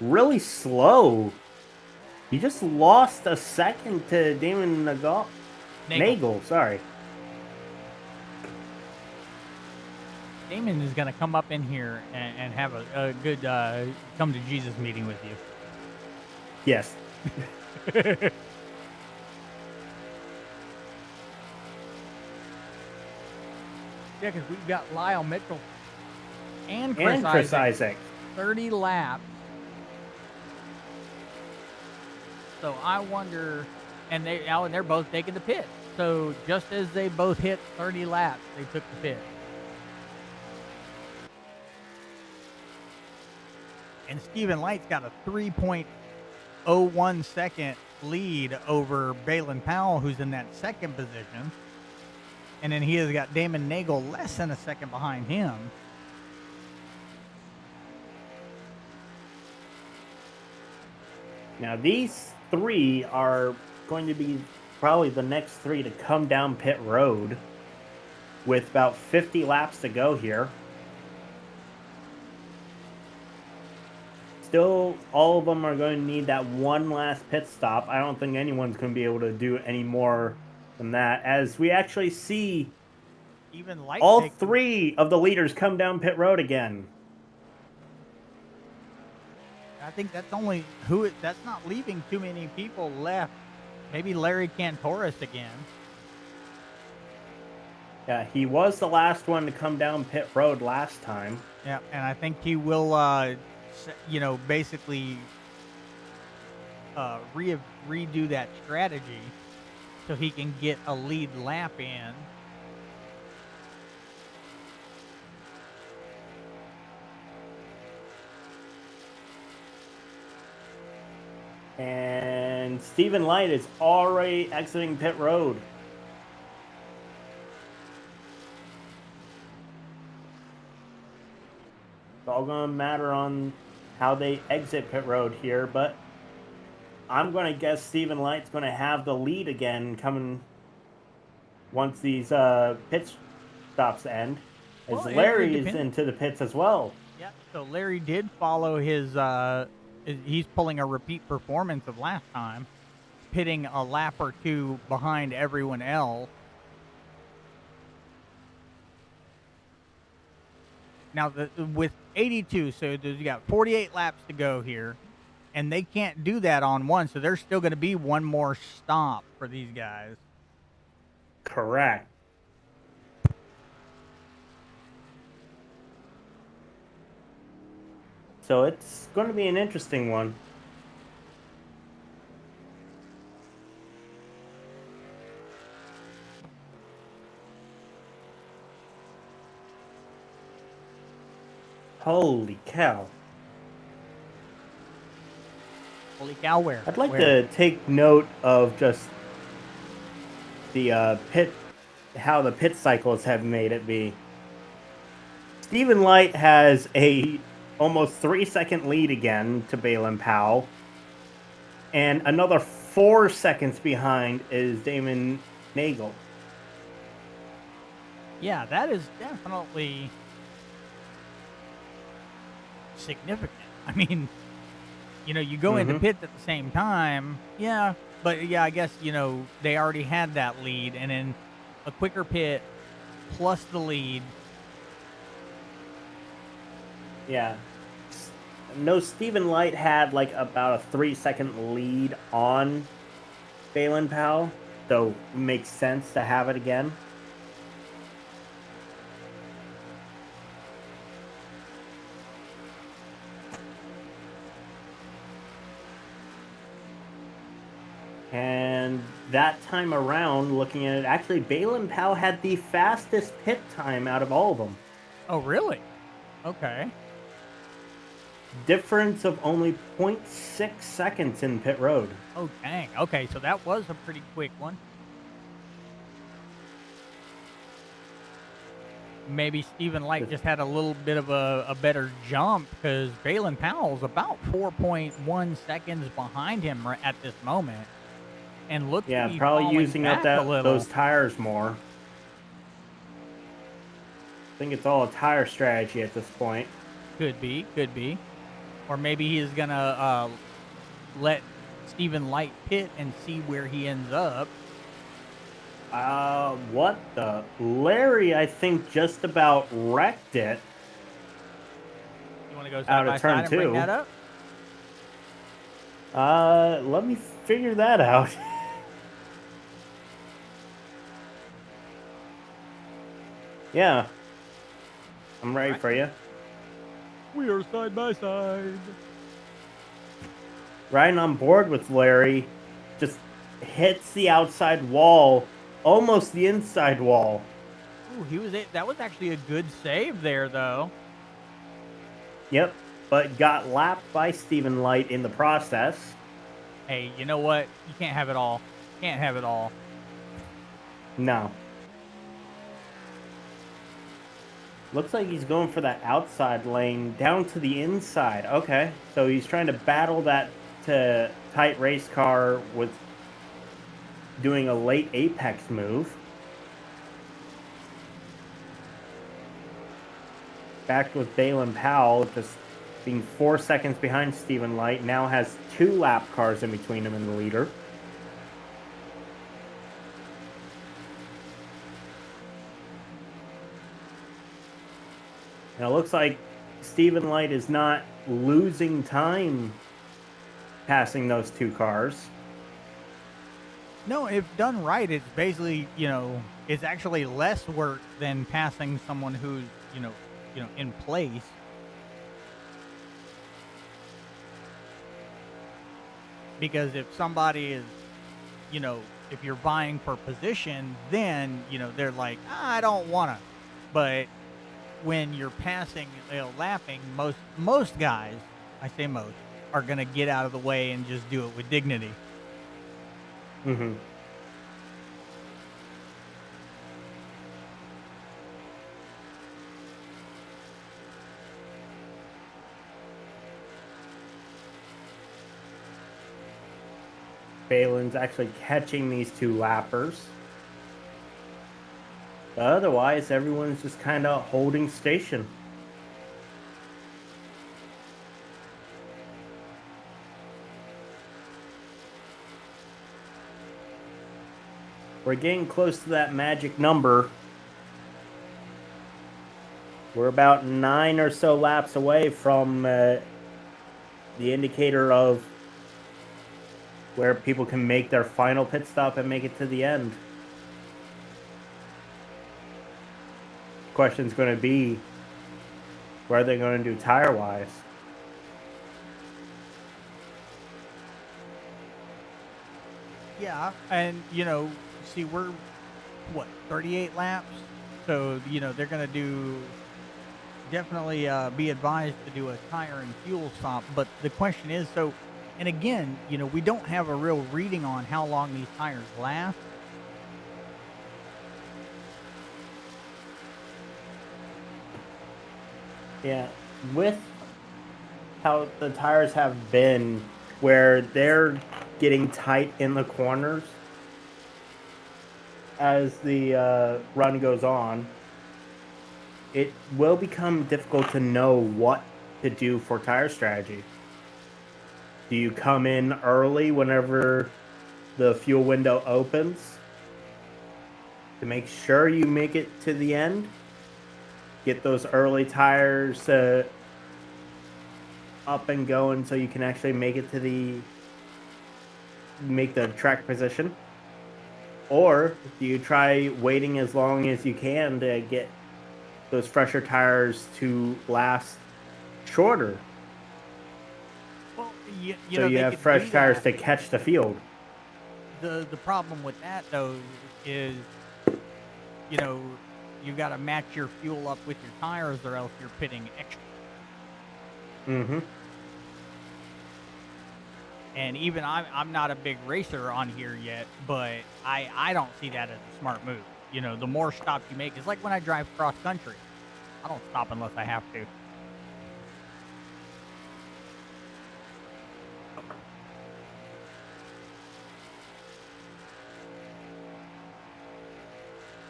really slow. He just lost a second to Damon Nagel, sorry. Damon is going to come up in here and have a good come to Jesus meeting with you. Yes. Yeah, because we've got Lyle Mitchell and Chris Isaac. 30 laps. So I wonder, and they're both taking the pit. So just as they both hit 30 laps, they took the pit. And Stephen Light's got a 3.01 second lead over Balin Powell, who's in that second position. And then he has got Damon Nagel less than a second behind him. Now these 3 are going to be probably the next 3 to come down pit road with about 50 laps to go here. Still, all of them are going to need that one last pit stop. I don't think anyone's going to be able to do any more than that, as we actually see even Light all 3 of the leaders come down pit road again. I think that's that's not leaving too many people left. Maybe Larry Cantoris again. Yeah, he was the last one to come down pit road last time. Yeah, and I think he will, basically redo that strategy so he can get a lead lap in. And Stephen Light is already exiting pit road. It's all going to matter on how they exit pit road here, but I'm going to guess Stephen Light's going to have the lead again coming once these pit stops end. As Well, it Larry is depends. into the pits as well. Yeah, so Larry did follow his, he's pulling a repeat performance of last time, pitting a lap or two behind everyone else. Now, with 82, so you got 48 laps to go here, and they can't do that on one, so there's still going to be one more stop for these guys. Correct. So it's going to be an interesting one. Holy cow. Holy cow, where? I'd like Where? to take note of just the how the pit cycles have made it be. Stephen Light has a almost 3-second lead again to Balin Powell. And another 4 seconds behind is Damon Nagel. Yeah, that is definitely significant. I mean, you go into pits at the same time. Yeah, but yeah, I guess, they already had that lead, and then a quicker pit plus the lead. Yeah. No, Stephen Light had like about a 3-second lead on Balin Powell, so it makes sense to have it again. And that time around, looking at it, actually, Balin Powell had the fastest pit time out of all of them. Oh, really? Okay. Difference of only 0.6 seconds in pit road. Oh, dang. Okay, so that was a pretty quick one. Maybe Stephen Light just had a little bit of a better jump, because Balin Powell's about 4.1 seconds behind him at this moment. And looks to be probably falling using up back a little. those tires more. I think it's all a tire strategy at this point. Could be. Or maybe he's going to let Stephen Light pit and see where he ends up. What the? Larry, I think, just about wrecked it. You want to go Out side of by turn side and bring two. that up? Let me figure that out. Yeah. I'm ready for you. We are side by side. Riding on board with Larry, just hits the outside wall, almost the inside wall. Ooh, that was actually a good save there, though. Yep, but got lapped by Stephen Light in the process. Hey, you know what? You can't have it all. Can't have it all. No. Looks like he's going for that outside lane down to the inside. Okay, so he's trying to battle that tight race car with doing a late apex move. Back with Balin Powell, just being 4 seconds behind Stephen Light. Now has 2 lap cars in between him and the leader. And it looks like Stephen Light is not losing time passing those 2 cars. No, if done right, it's basically, it's actually less work than passing someone who's, in place. Because if somebody is, if you're vying for position, then, they're like, I don't want to. But when you're passing, lapping, most guys, I say most, are going to get out of the way and just do it with dignity. Mm-hmm. Balin's actually catching these two lappers. But otherwise, everyone's just kind of holding station. We're getting close to that magic number. We're about 9 or so laps away from the indicator of where people can make their final pit stop and make it to the end. Question's going to be, what are they going to do tire-wise? Yeah, and see, we're what 38 laps, so they're gonna do definitely be advised to do a tire and fuel stop. But the question is, so, and again, we don't have a real reading on how long these tires last. Yeah, with how the tires have been, where they're getting tight in the corners as the run goes on, it will become difficult to know what to do for tire strategy. Do you come in early whenever the fuel window opens to make sure you make it to the end? Get those early tires up and going so you can actually make the track position? Or do you try waiting as long as you can to get those fresher tires to last shorter? Well, you So you have fresh tires to catch the field. The problem with that though is, you got to match your fuel up with your tires, or else you're pitting extra. Mm-hmm. And even I'm not a big racer on here yet, but I don't see that as a smart move. The more stops you make, it's like when I drive cross country. I don't stop unless I have to.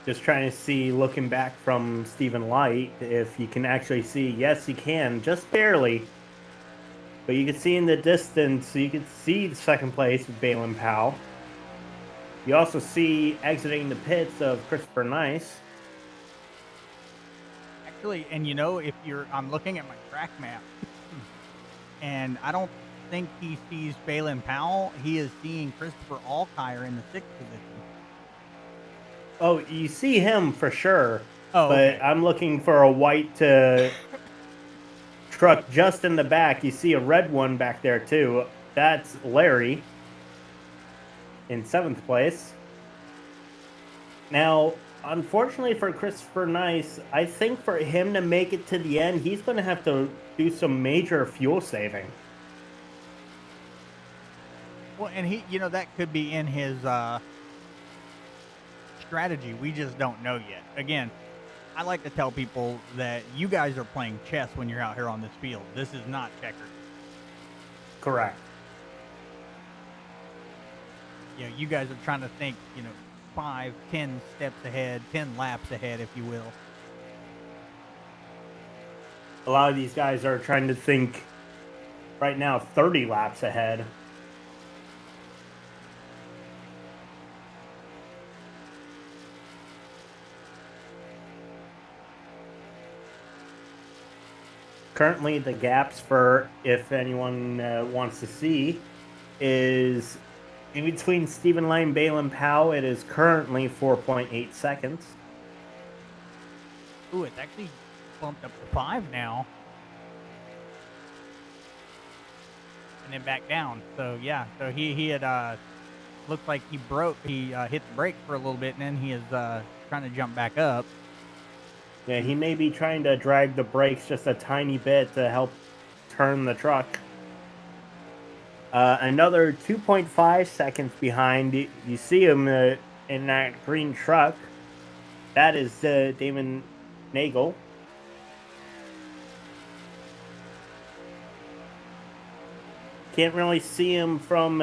Just trying to see, looking back from Stephen Light, if you can actually see. Yes, you can, just barely. But you can see in the distance, you can see the second place with Balin Powell. You also see exiting the pits of Christopher Nice. Actually, and I'm looking at my track map, and I don't think he sees Balin Powell. He is seeing Christopher Alkire in the 6th position. Oh, you see him for sure. Oh, but okay. I'm looking for a white truck just in the back. You see a red one back there too. That's Larry in 7th place. Now, unfortunately for Christopher Nice, I think for him to make it to the end, he's going to have to do some major fuel saving. Well, and he, that could be in his strategy. We just don't know yet. Again, I like to tell people that you guys are playing chess when you're out here on this field. This is not checkers. Correct. You guys are trying to think, 5, 10 steps ahead, 10 laps ahead, if you will. A lot of these guys are trying to think right now 30 laps ahead. Currently, the gaps for, if anyone wants to see, is in between Stephen Lane and Balin Powell. It is currently 4.8 seconds. Ooh, it's actually bumped up to 5 now. And then back down. So, yeah. So he had, looked like he hit the brake for a little bit, and then he is trying to jump back up. Yeah, he may be trying to drag the brakes just a tiny bit to help turn the truck. Another 2.5 seconds behind. You see him in that green truck. That is Damon Nagel. Can't really see him from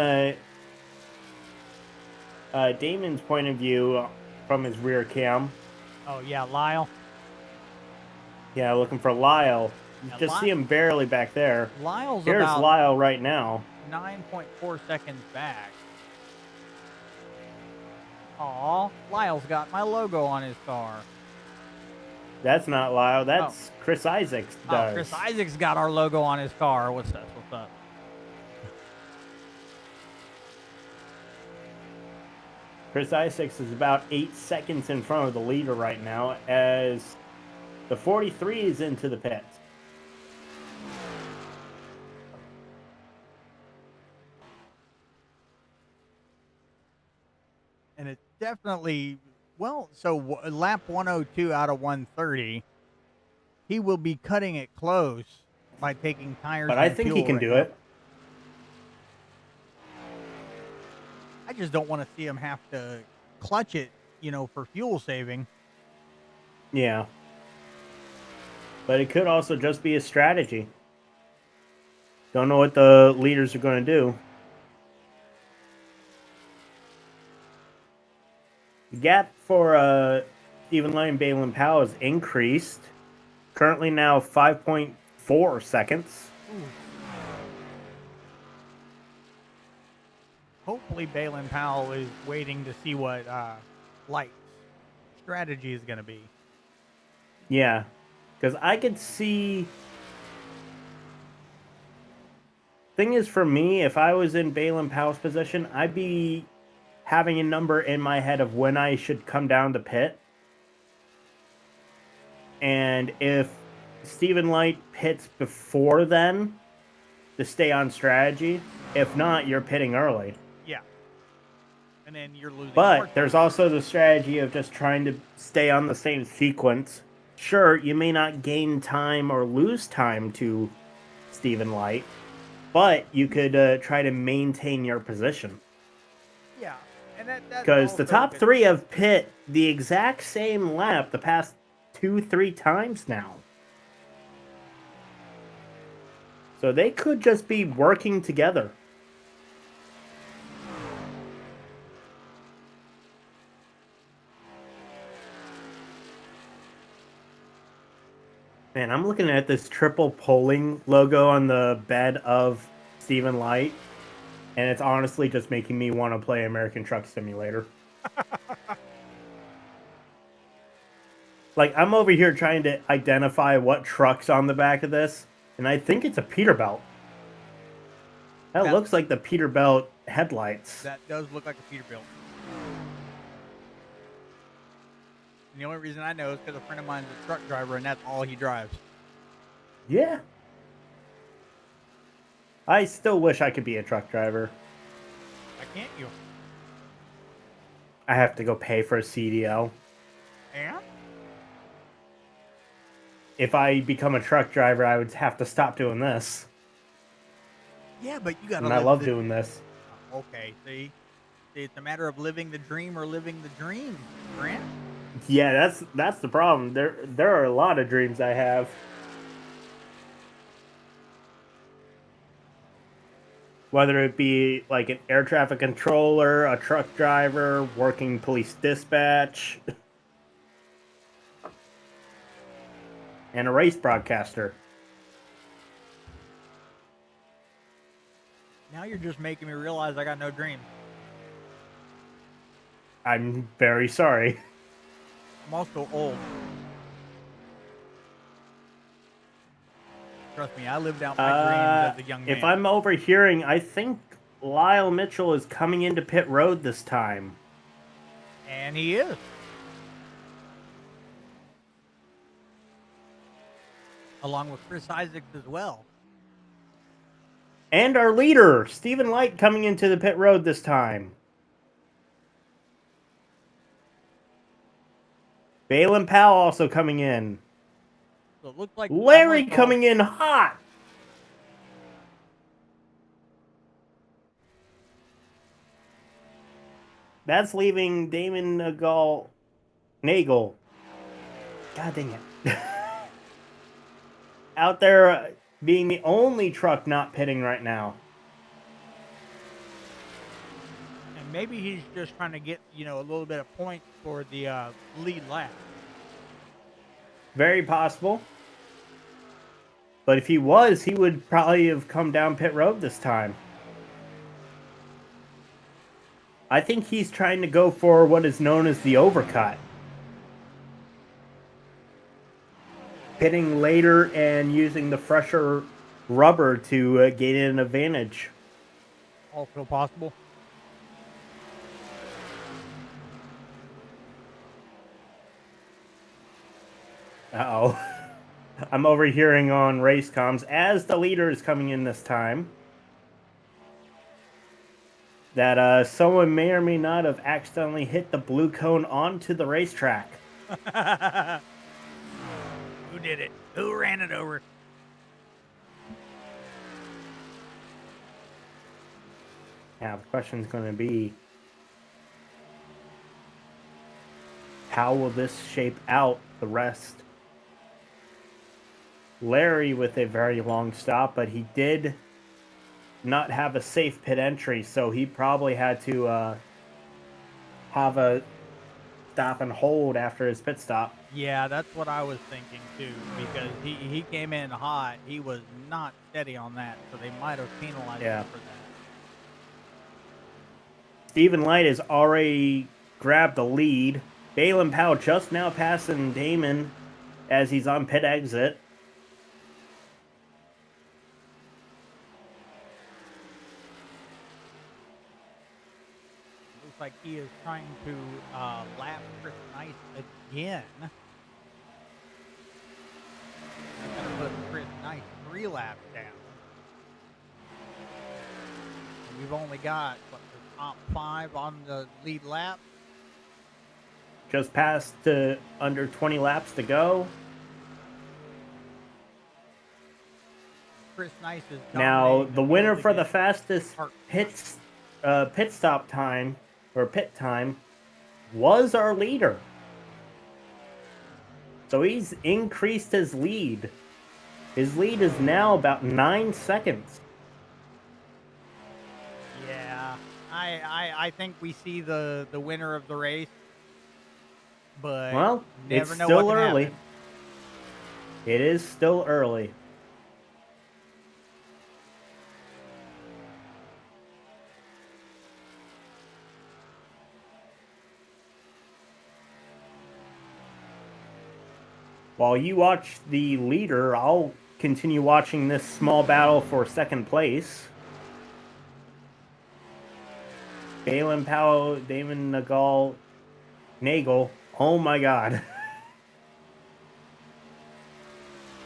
Damon's point of view from his rear cam. Oh yeah, Lyle. Yeah, looking for Lyle. You Yeah, just see him barely back there. Lyle's Here's about Lyle right now. 9.4 seconds back. Aw, Lyle's got my logo on his car. That's not Lyle. That's Chris Isaacs does. Oh, Chris Isaacs got our logo on his car. What's up? What's up? Chris Isaacs is about 8 seconds in front of the leader right now as the 43 is into the pits. And it's definitely, well, so lap 102 out of 130, he will be cutting it close by taking tires. But I and think he fuel can right do now. it. I just don't want to see him have to clutch it, for fuel saving. Yeah. But it could also just be a strategy. Don't know what the leaders are going to do. The gap for Stephen Light and Balin Powell is increased. Currently now 5.4 seconds. Hopefully Balin Powell is waiting to see what Light's strategy is going to be. Yeah. Because I could see... Thing is, for me, if I was in Balin Powell's position, I'd be having a number in my head of when I should come down to pit. And if Stephen Light pits before then, to stay on strategy. If not, you're pitting early. Yeah. And then you're losing. But there's also the strategy of just trying to stay on the same sequence. Sure, you may not gain time or lose time to Stephen Light, but you could try to maintain your position. Yeah. And that's Because the also top good. three have pit the exact same lap the past 2-3 times now. So they could just be working together. Man, I'm looking at this triple polling logo on the bed of Stephen Light, and it's honestly just making me want to play American Truck Simulator. Like, I'm over here trying to identify what truck's on the back of this, and I think it's a Peterbilt. That looks like the Peterbilt headlights. That does look like a Peterbilt. And the only reason I know is because a friend of mine is a truck driver, and that's all he drives. Yeah. I still wish I could be a truck driver. Why can't you? I have to go pay for a CDL. And? If I become a truck driver, I would have to stop doing this. Yeah, but you gotta. And I love doing this. Okay, see, it's a matter of living the dream or living the dream, Grant. Yeah, that's the problem. There are a lot of dreams I have. Whether it be like an air traffic controller, a truck driver, working police dispatch, and a race broadcaster. Now you're just making me realize I got no dreams. I'm very sorry. I'm also old. Trust me, I lived out my dreams as a young man. If I'm overhearing, I think Lyle Mitchell is coming into pit road this time. And he is. Along with Chris Isaacs as well. And our leader, Stephen Light, coming into the pit road this time. Balin Powell also coming in. So it looks like Larry almost coming in hot. That's leaving Damon Nagel. God dang it. Out there being the only truck not pitting right now. And maybe he's just trying to get, a little bit of points for the lead lap. Very possible. But if he was, he would probably have come down pit road this time. I think he's trying to go for what is known as the overcut. Pitting later and using the fresher rubber to gain an advantage. Also possible. Uh-oh. I'm overhearing on race comms as the leader is coming in this time that someone may or may not have accidentally hit the blue cone onto the racetrack. Who did it? Who ran it over? Now, the question is going to be, how will this shape out the rest? Larry with a very long stop, but he did not have a safe pit entry, so he probably had to have a stop and hold after his pit stop. Yeah, that's what I was thinking too, because he came in hot. He was not steady on that, so they might have penalized him for that. Stephen Light has already grabbed the lead. Balin Powell just now passing Damon as he's on pit exit. Looks like he is trying to lap Chris Nice again. He's going to put Chris Nice 3 laps down. And we've only got, the top 5 on the lead lap. Just past to under 20 laps to go. Chris Nice is Now, dominating the winner field for the again. fastest pit stop time, or pit time, was our leader. So he's increased his lead. His lead is now about 9 seconds. Yeah, I think we see the winner of the race, but Well, never it's know still what can early. happen. It is still early. While you watch the leader, I'll continue watching this small battle for second place. Balin Powell, Damon Nagel. Oh my god.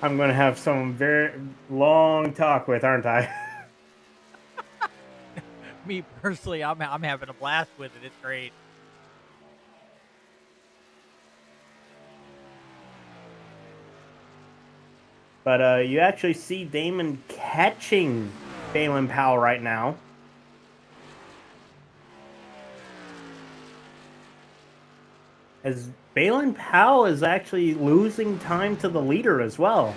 I'm going to have some very long talk with, aren't I? Me personally, I'm having a blast with it. It's great. But you actually see Damon catching Balin Powell right now. As Balin Powell is actually losing time to the leader as well.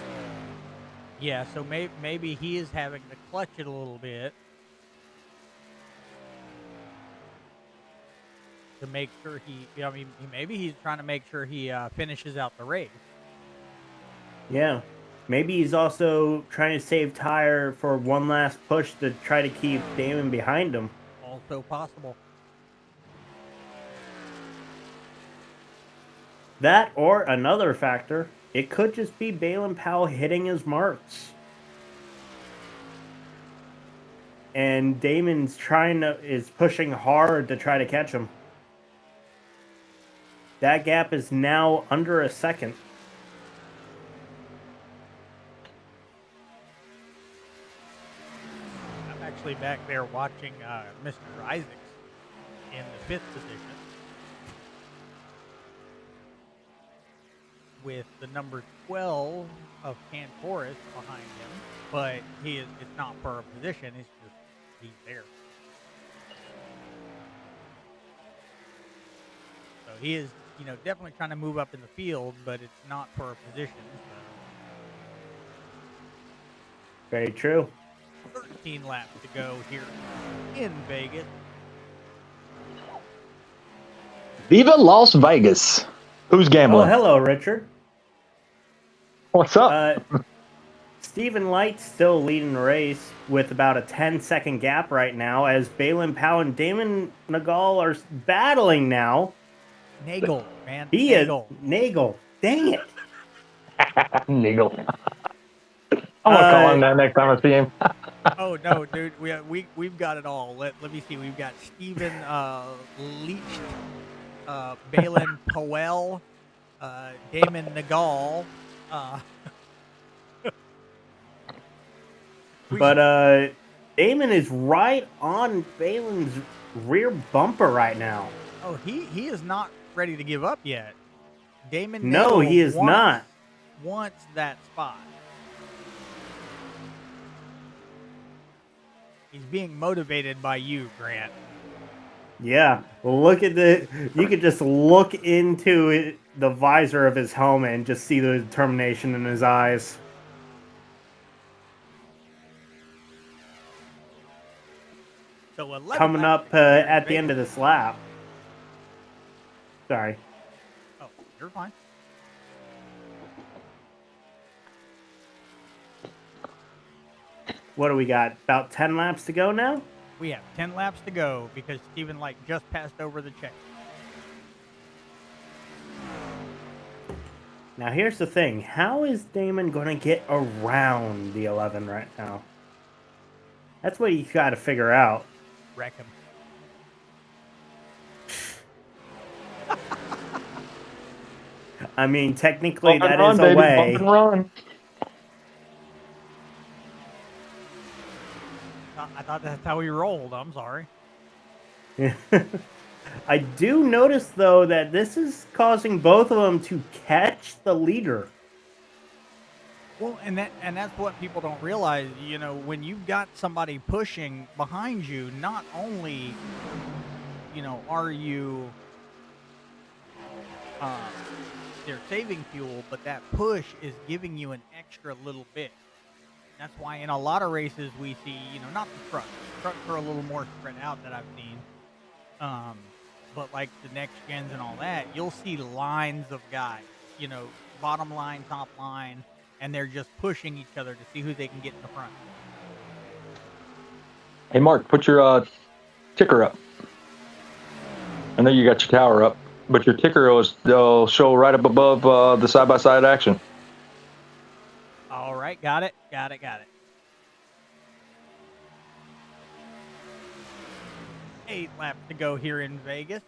Yeah, so maybe he is having to clutch it a little bit to make sure maybe he's trying to make sure he finishes out the race. Yeah. Maybe he's also trying to save tire for one last push to try to keep Damon behind him. Also possible. That or another factor, it could just be Balin Powell hitting his marks. And Damon's is pushing hard to try to catch him. That gap is now under a second. I'm actually back there watching Mr. Isaacs in the 5th position with the number 12 of Cantoris behind him, but it's not for a position, it's just he's there. So he is, definitely trying to move up in the field, but it's not for a position. So. Very true. 13 laps to go here in Vegas. Viva Las Vegas. Who's Oh, gambling? hello, Richard. What's up? Stephen Light's still leading the race with about a 10-second gap right now as Balin Powell and Damon Nagal are battling now. Nagel, man. He Nagel. is Nagel. Dang it. Niggle. I'm gonna call him that next time I see him. Oh no, dude, we've got it all. Let me see. We've got Stephen Leach, Balin Powell, Damon Nagal. But Damon is right on Balin's rear bumper right now. Oh, he is not ready to give up yet. Damon. No, Nagel he is not. Wants that spot. He's being motivated by you, Grant. Yeah, look at you could just look into the visor of his helmet and just see the determination in his eyes. So 11 Coming laps up to go here in at the Vegas. end of this lap. Sorry. Oh, you're fine. What do we got? About 10 laps to go now? We have 10 laps to go because Stephen Light just passed over the check. Now here's the thing. How is Damon going to get around the 11 right now? That's what you got to figure out. Wreck him. I mean, technically Bump and that run, is a baby. way. Bump and run. I thought that's how he rolled. I'm sorry. I do notice though that this is causing both of them to catch the leader. Well, and that's what people don't realize. You know, when you've got somebody pushing behind you, not only, you know, are you they're saving fuel, but that push is giving you an extra little bit. That's why in a lot of races we see, you know, not the trucks. Trucks are a little more spread out that I've seen. But like the next gens and all that, you'll see lines of guys, you know, bottom line, top line, and they're just pushing each other to see who they can get in the front. Hey, Mark, put your ticker up. I know you got your tower up, but your ticker will show right up above the side-by-side action. All right, got it. 8 laps to go here in Vegas.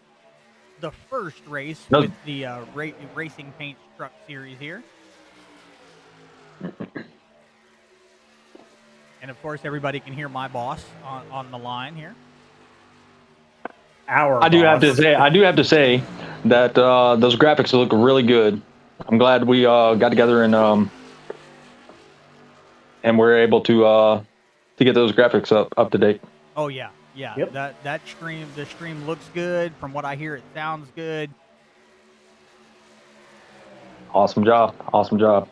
The first race No. with the Racing Paint Truck Series here. And of course, everybody can hear my boss on the line here. I do have to say that those graphics look really good. I'm glad we got together and we're able to get those graphics up to date. Oh yeah. Yep. The stream looks good. From what I hear, it sounds good. Awesome job.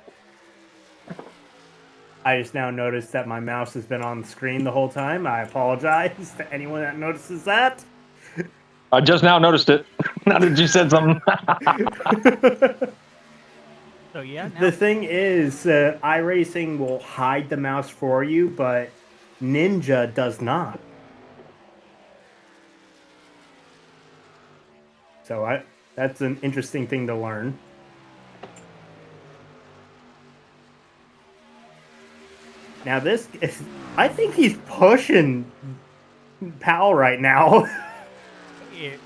I just now noticed that my mouse has been on the screen the whole time. I apologize to anyone that notices that. I just now noticed it. Now that you said something. So yeah. Now, The thing is, iRacing will hide the mouse for you, but Ninja does not. So that's an interesting thing to learn. Now I think he's pushing Powell right now.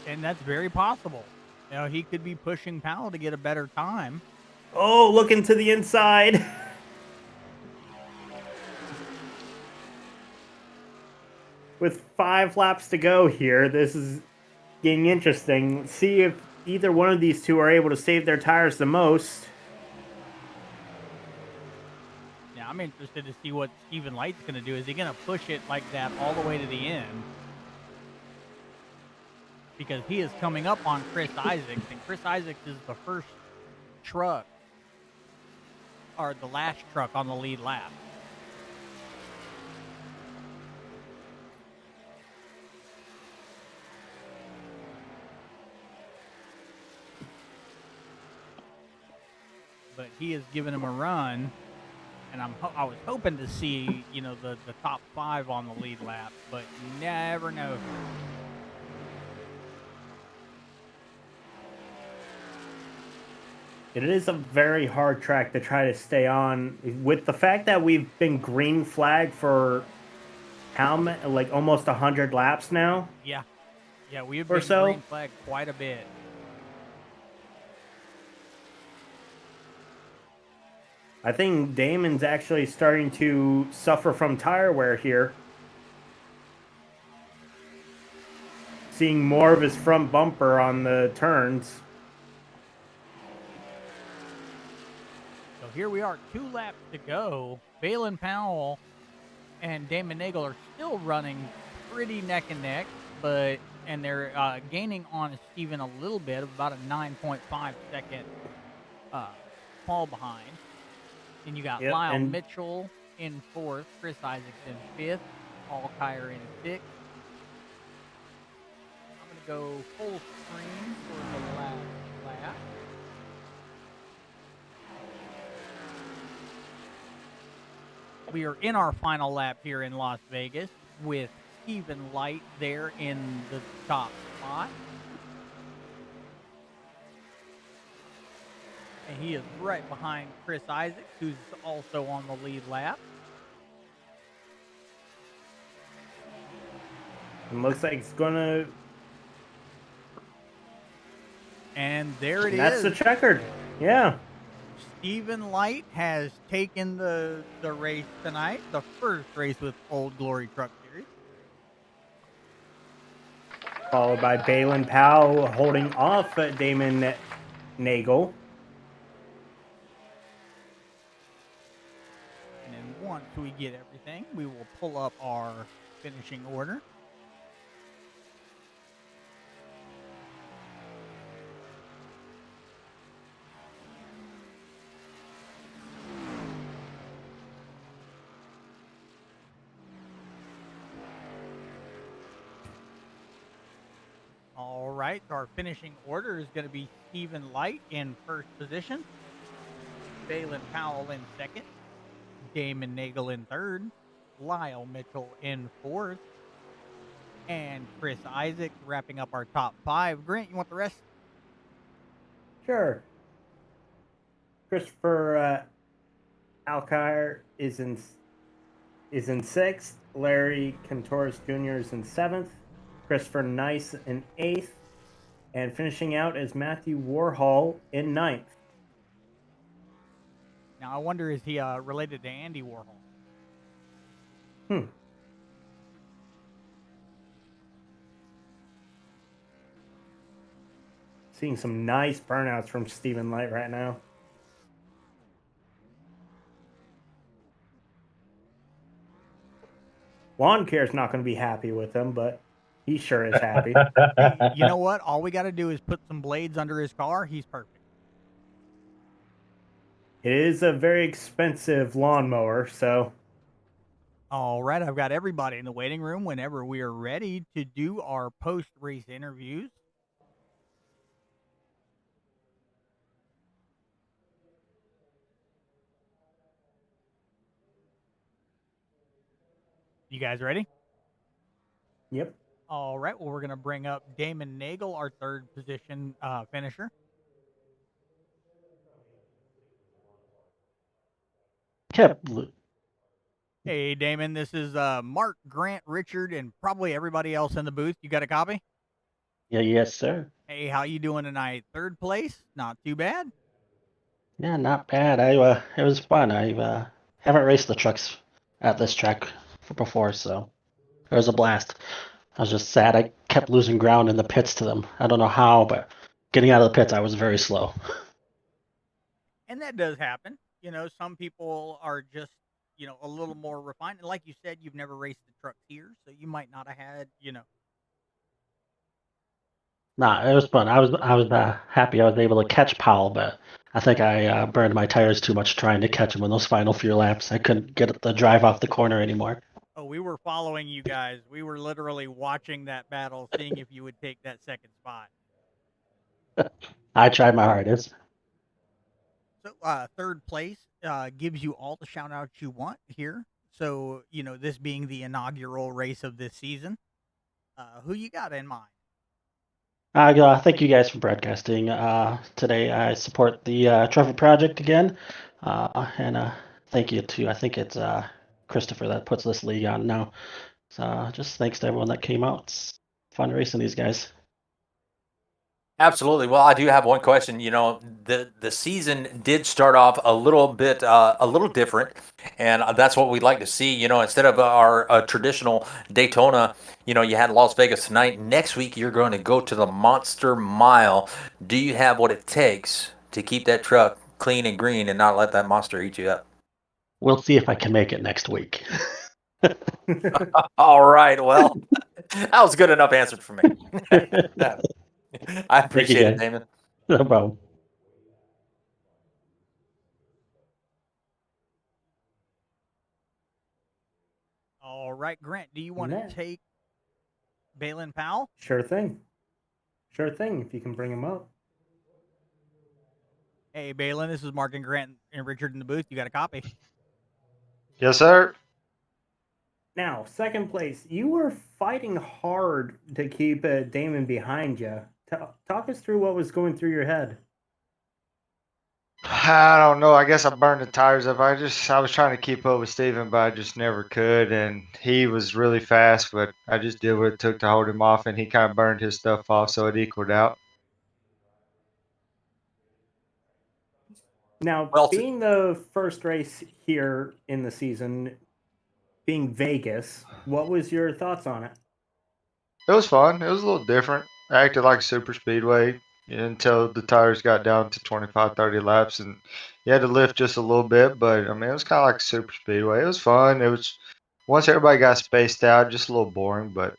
and that's very possible. You know, he could be pushing Powell to get a better time. Oh, looking to the inside. With 5 laps to go here, this is getting interesting. Let's see if either one of these two are able to save their tires the most. Now, I'm interested to see what Stephen Light's going to do. Is he going to push it like that all the way to the end? Because he is coming up on Chris Isaacs, and Chris Isaacs is the first truck, or the last truck on the lead lap. but he has given him a run, and I was hoping to see, you know, the top 5 on the lead lap, but you never know. It is a very hard track to try to stay on. With the fact that we've been green flagged for how many, like almost 100 laps now. Yeah, we have Or been so. green flagged quite a bit. I think Damon's actually starting to suffer from tire wear here. Seeing more of his front bumper on the turns. So here we are, 2 laps to go. Balin Powell and Damon Nagel are still running pretty neck and neck, and they're gaining on Steven a little bit, about a 9.5 second fall behind. Then you got Yep, Lyle and- Mitchell in 4th, Chris Isaacs in 5th, Paul Kyer in 6th. I'm going to go full screen for the last lap. We are in our final lap here in Las Vegas with Stephen Light there in the top spot. And he is right behind Chris Isaacs, who's also on the lead lap. It looks like it's gonna. And there it is. That's the checkered. Yeah. Stephen Light has taken the race tonight, the first race with Old Glory Truck Series. Followed by Balin Powell holding off Damon Nagel. And then once we get everything, we will pull up our finishing order. All right, our finishing order is going to be Stephen Light in first position, Balin Powell in second, Damon Nagel in third, Lyle Mitchell in fourth, and Chris Isaac wrapping up our top 5. Grant, you want the rest? Sure. Christopher Alkire is in 6th. Larry Cantoris Jr. is in 7th. Christopher Nice in 8th. And finishing out is Matthew Warhol in 9th. Now, I wonder, is he related to Andy Warhol? Seeing some nice burnouts from Stephen Light right now. Lawn Care's not going to be happy with him, but he sure is happy. Hey, you know what? All we got to do is put some blades under his car. He's perfect. It is a very expensive lawnmower, so All right, I've got everybody in the waiting room whenever we are ready to do our post-race interviews. You guys ready? yep. All right, well, we're going to bring up Damon Nagel, our third position finisher. Kept Hey, Damon, this is Mark, Grant, Richard, and probably everybody else in the booth. You got a copy? Yeah, yes, sir. Hey, how you doing tonight? Third place? Not too bad. Yeah, not bad. It was fun. I haven't raced the trucks at this track before, so it was a blast. I was just sad I kept losing ground in the pits to them. I don't know how, but getting out of the pits, I was very slow. And that does happen. You know, some people are just, you know, a little more refined. And like you said, you've never raced the trucks here, so you might not have had, you know. Nah, it was fun. I was happy I was able to catch Powell, but I think I burned my tires too much trying to catch him in those final few laps. I couldn't get the drive off the corner anymore. Oh, we were following you guys. We were literally watching that battle, seeing if you would take that second spot. I tried my hardest. So third place gives you all the shout outs you want here. So, this being the inaugural race of this season, who you got in mind? Thank you guys for broadcasting. Today I support the Trevor Project again. And thank you to, I think it's Christopher that puts this league on now. So just thanks to everyone that came out. It's fun racing these guys. Absolutely. Well, I do have one question. The season did start off a little bit a little different, and that's what we'd like to see. Instead of our traditional Daytona, you had Las Vegas tonight. Next week, you're going to go to the Monster Mile. Do you have what it takes to keep that truck clean and green and not let that monster eat you up? We'll see if I can make it next week. All right. Well, that was a good enough answer for me. I appreciate it, guys. Damon. No problem. All right, Grant, do you want Yeah. to take Balin Powell? Sure thing. Sure thing, if you can bring him up. Hey, Balin, this is Mark and Grant and Richard in the booth. You got a copy? Yes, sir. Now, second place, you were fighting hard to keep Damon behind you. Talk us through what was going through your head. I don't know. I guess I burned the tires up. I was trying to keep up with Steven, but I just never could. And he was really fast, but I just did what it took to hold him off, and he kind of burned his stuff off, so it equaled out. Now, Well, being the first race here in the season, being Vegas, what was your thoughts on it? It was fun. It was a little different. I acted like super speedway until the tires got down to 25, 30 laps, and you had to lift just a little bit. But I mean, it was kind of like super speedway. It was fun. It was once everybody got spaced out, just a little boring, but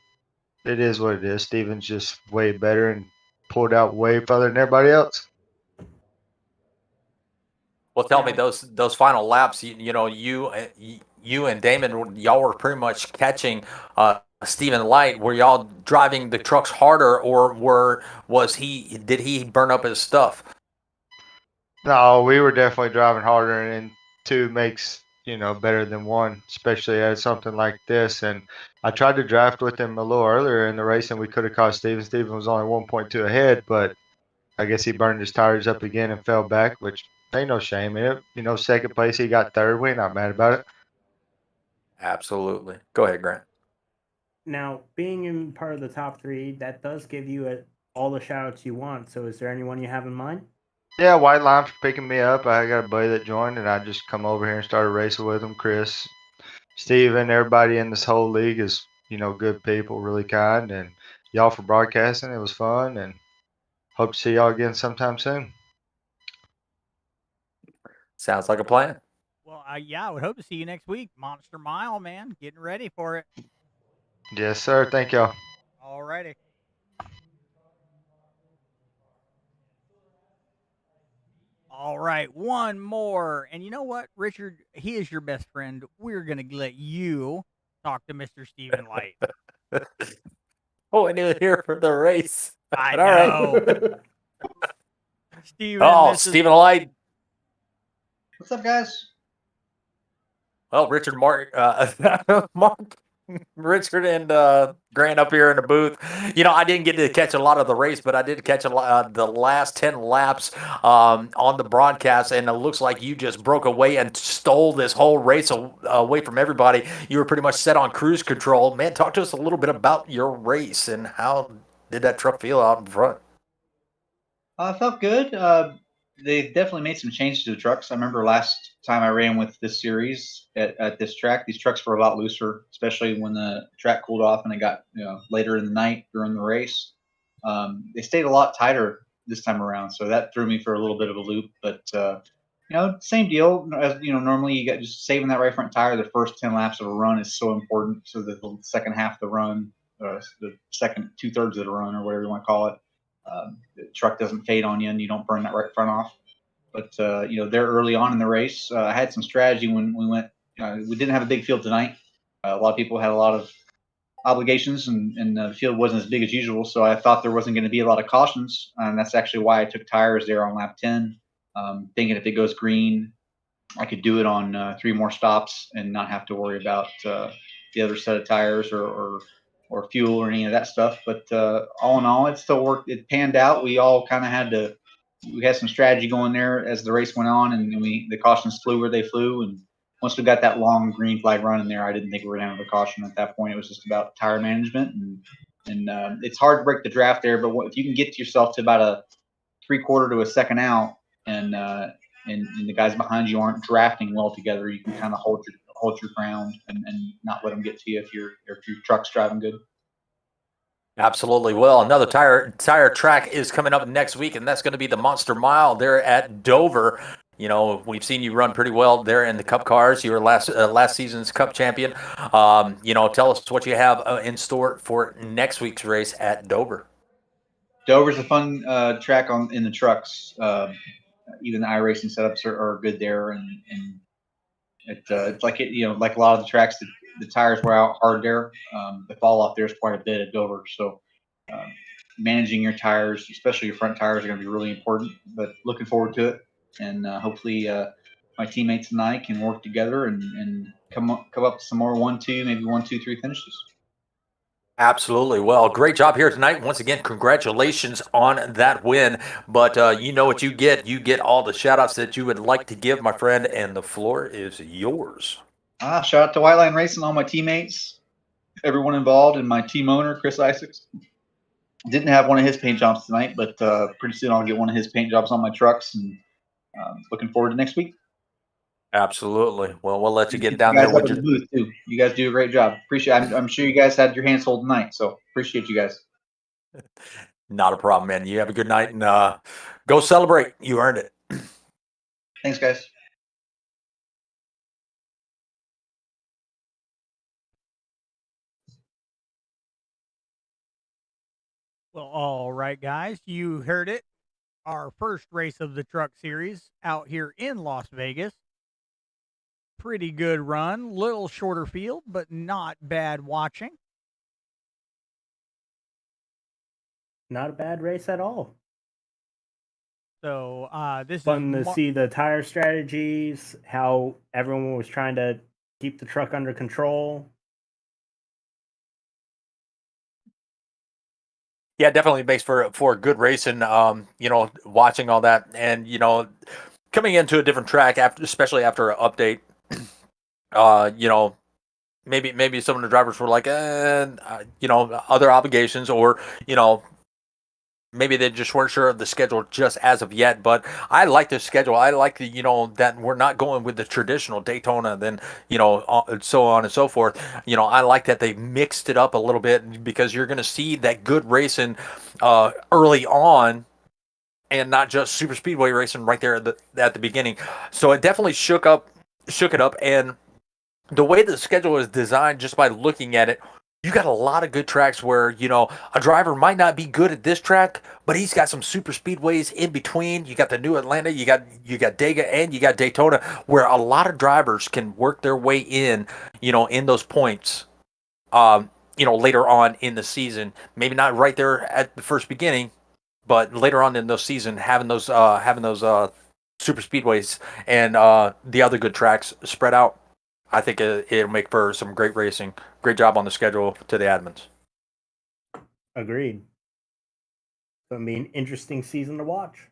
it is what it is. Steven's just way better and pulled out way further than everybody else. Well, tell me those final laps. You and Damon, y'all were pretty much catching Stephen Light. Were y'all driving the trucks harder, or did he burn up his stuff? No, we were definitely driving harder, and two makes better than one, especially at something like this. And I tried to draft with him a little earlier in the race, and we could have caught Steven. Steven was only 1.2 ahead, but I guess he burned his tires up again and fell back, which ain't no shame in it. Second place, he got third. We ain't not mad about it. Absolutely. Go ahead, Grant. Now, being in part of the top three, that does give you all the shout outs you want. So, is there anyone you have in mind? Yeah, White Line for picking me up. I got a buddy that joined, and I just come over here and started racing with him. Chris, Steven, everybody in this whole league is, good people, really kind. And y'all for broadcasting. It was fun, and hope to see y'all again sometime soon. Sounds like a plan. Well, yeah, I would hope to see you next week. Monster Mile, man. Getting ready for it. Yes, sir. Thank y'all. All righty. All right, one more. And you know what, Richard? He is your best friend. We're going to let you talk to Mr. Stephen Light. Oh, I knew here for the race. I All right. know. Stephen. Oh, this is- Stephen Light. What's up, guys? Well, Richard, Mark, Richard, and Grant up here in the booth. I didn't get to catch a lot of the race, but I did catch the last 10 laps on the broadcast, and it looks like you just broke away and stole this whole race away from everybody. You were pretty much set on cruise control. Man, talk to us a little bit about your race and how did that truck feel out in front? Felt good. They definitely made some changes to the trucks. I remember last time I ran with this series at this track, these trucks were a lot looser, especially when the track cooled off and it got later in the night during the race. They stayed a lot tighter this time around, so that threw me for a little bit of a loop. But same deal. As normally you get just saving that right front tire. The first 10 laps of a run is so important, so that the second half of the run, the second 2/3 of the run, or whatever you want to call it, the truck doesn't fade on you and you don't burn that right front off. But there early on in the race, I had some strategy when we went. We didn't have a big field tonight. A lot of people had a lot of obligations, and the field wasn't as big as usual. So I thought there wasn't going to be a lot of cautions, and that's actually why I took tires there on lap 10. thinking if it goes green, I could do it on 3 more stops and not have to worry about the other set of tires or fuel or any of that stuff. But all in all, it still worked. It panned out. We all kind of we had some strategy going there as the race went on, and the cautions flew where they flew. And once we got that long green flag run in there, I didn't think we were going to have a caution at that point. It was just about tire management, and it's hard to break the draft there. But if you can get yourself to about a 3/4 to a second out, and the guys behind you aren't drafting well together, you can kind of hold your ground and not let them get to you if your truck's driving good. Absolutely. Well, another tire track is coming up next week, and that's going to be the Monster Mile there at Dover. You know, we've seen you run pretty well there in the Cup cars. You were last season's Cup champion. You know, tell us what you have in store for next week's race at Dover. Dover's a fun track in the trucks. Even the iRacing setups are good there, and it's like like a lot of the tracks, the tires wear out hard there. The fall off there is quite a bit at Dover, so managing your tires, especially your front tires, are going to be really important. But looking forward to it, and hopefully my teammates and I can work together and come up with some more 1-2, maybe 1-2-3 finishes. Absolutely. Well, great job here tonight. Once again, congratulations on that win. But you know what you get. You get all the shout-outs that you would like to give, my friend, and the floor is yours. Shout out to White Line Racing, all my teammates, everyone involved, and my team owner, Chris Isaacs. Didn't have one of his paint jobs tonight, but pretty soon I'll get one of his paint jobs on my trucks, and looking forward to next week. Absolutely. Well, we'll let you get down there with your booth too. You guys do a great job. Appreciate. I'm sure you guys had your hands full tonight, so appreciate you guys. Not a problem, man. You have a good night, and go celebrate. You earned it. Thanks, guys. Well, all right, guys, you heard it. Our first race of the Truck Series out here in Las Vegas. Pretty good run, little shorter field, but not bad watching. Not a bad race at all. So this Fun is to see the tire strategies, how everyone was trying to keep the truck under control. Yeah, definitely makes for a good race, and you know, watching all that, and you know, coming into a different track especially after an update. You know, maybe some of the drivers were like, you know, other obligations, or you know, maybe they just weren't sure of the schedule just as of yet. But I like the schedule. I like you know, that we're not going with the traditional Daytona, then you know, so on and so forth. You know, I like that they mixed it up a little bit, because you're going to see that good racing early on, and not just super speedway racing right there at the beginning. So it definitely shook it up, and the way the schedule is designed, just by looking at it, you got a lot of good tracks where, you know, a driver might not be good at this track, but he's got some super speedways in between. You got the New Atlanta, you got Dega, and you got Daytona, where a lot of drivers can work their way in, you know, in those points, you know, later on in the season. Maybe not right there at the first beginning, but later on in the season, having those super speedways and the other good tracks spread out, I think it'll make for some great racing. Great job on the schedule to the admins. Agreed. It'll be an interesting season to watch.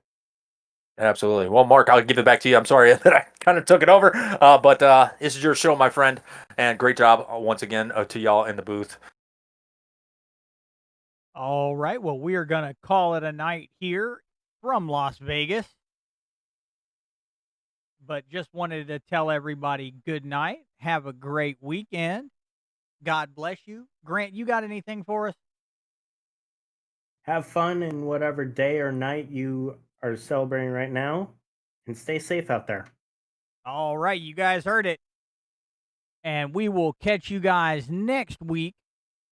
Absolutely. Well, Mark, I'll give it back to you. I'm sorry that I kind of took it over, but this is your show, my friend, and great job once again to y'all in the booth. All right. Well, we are going to call it a night here from Las Vegas. But just wanted to tell everybody good night. Have a great weekend. God bless you. Grant, you got anything for us? Have fun in whatever day or night you are celebrating right now, and stay safe out there. All right. You guys heard it. And we will catch you guys next week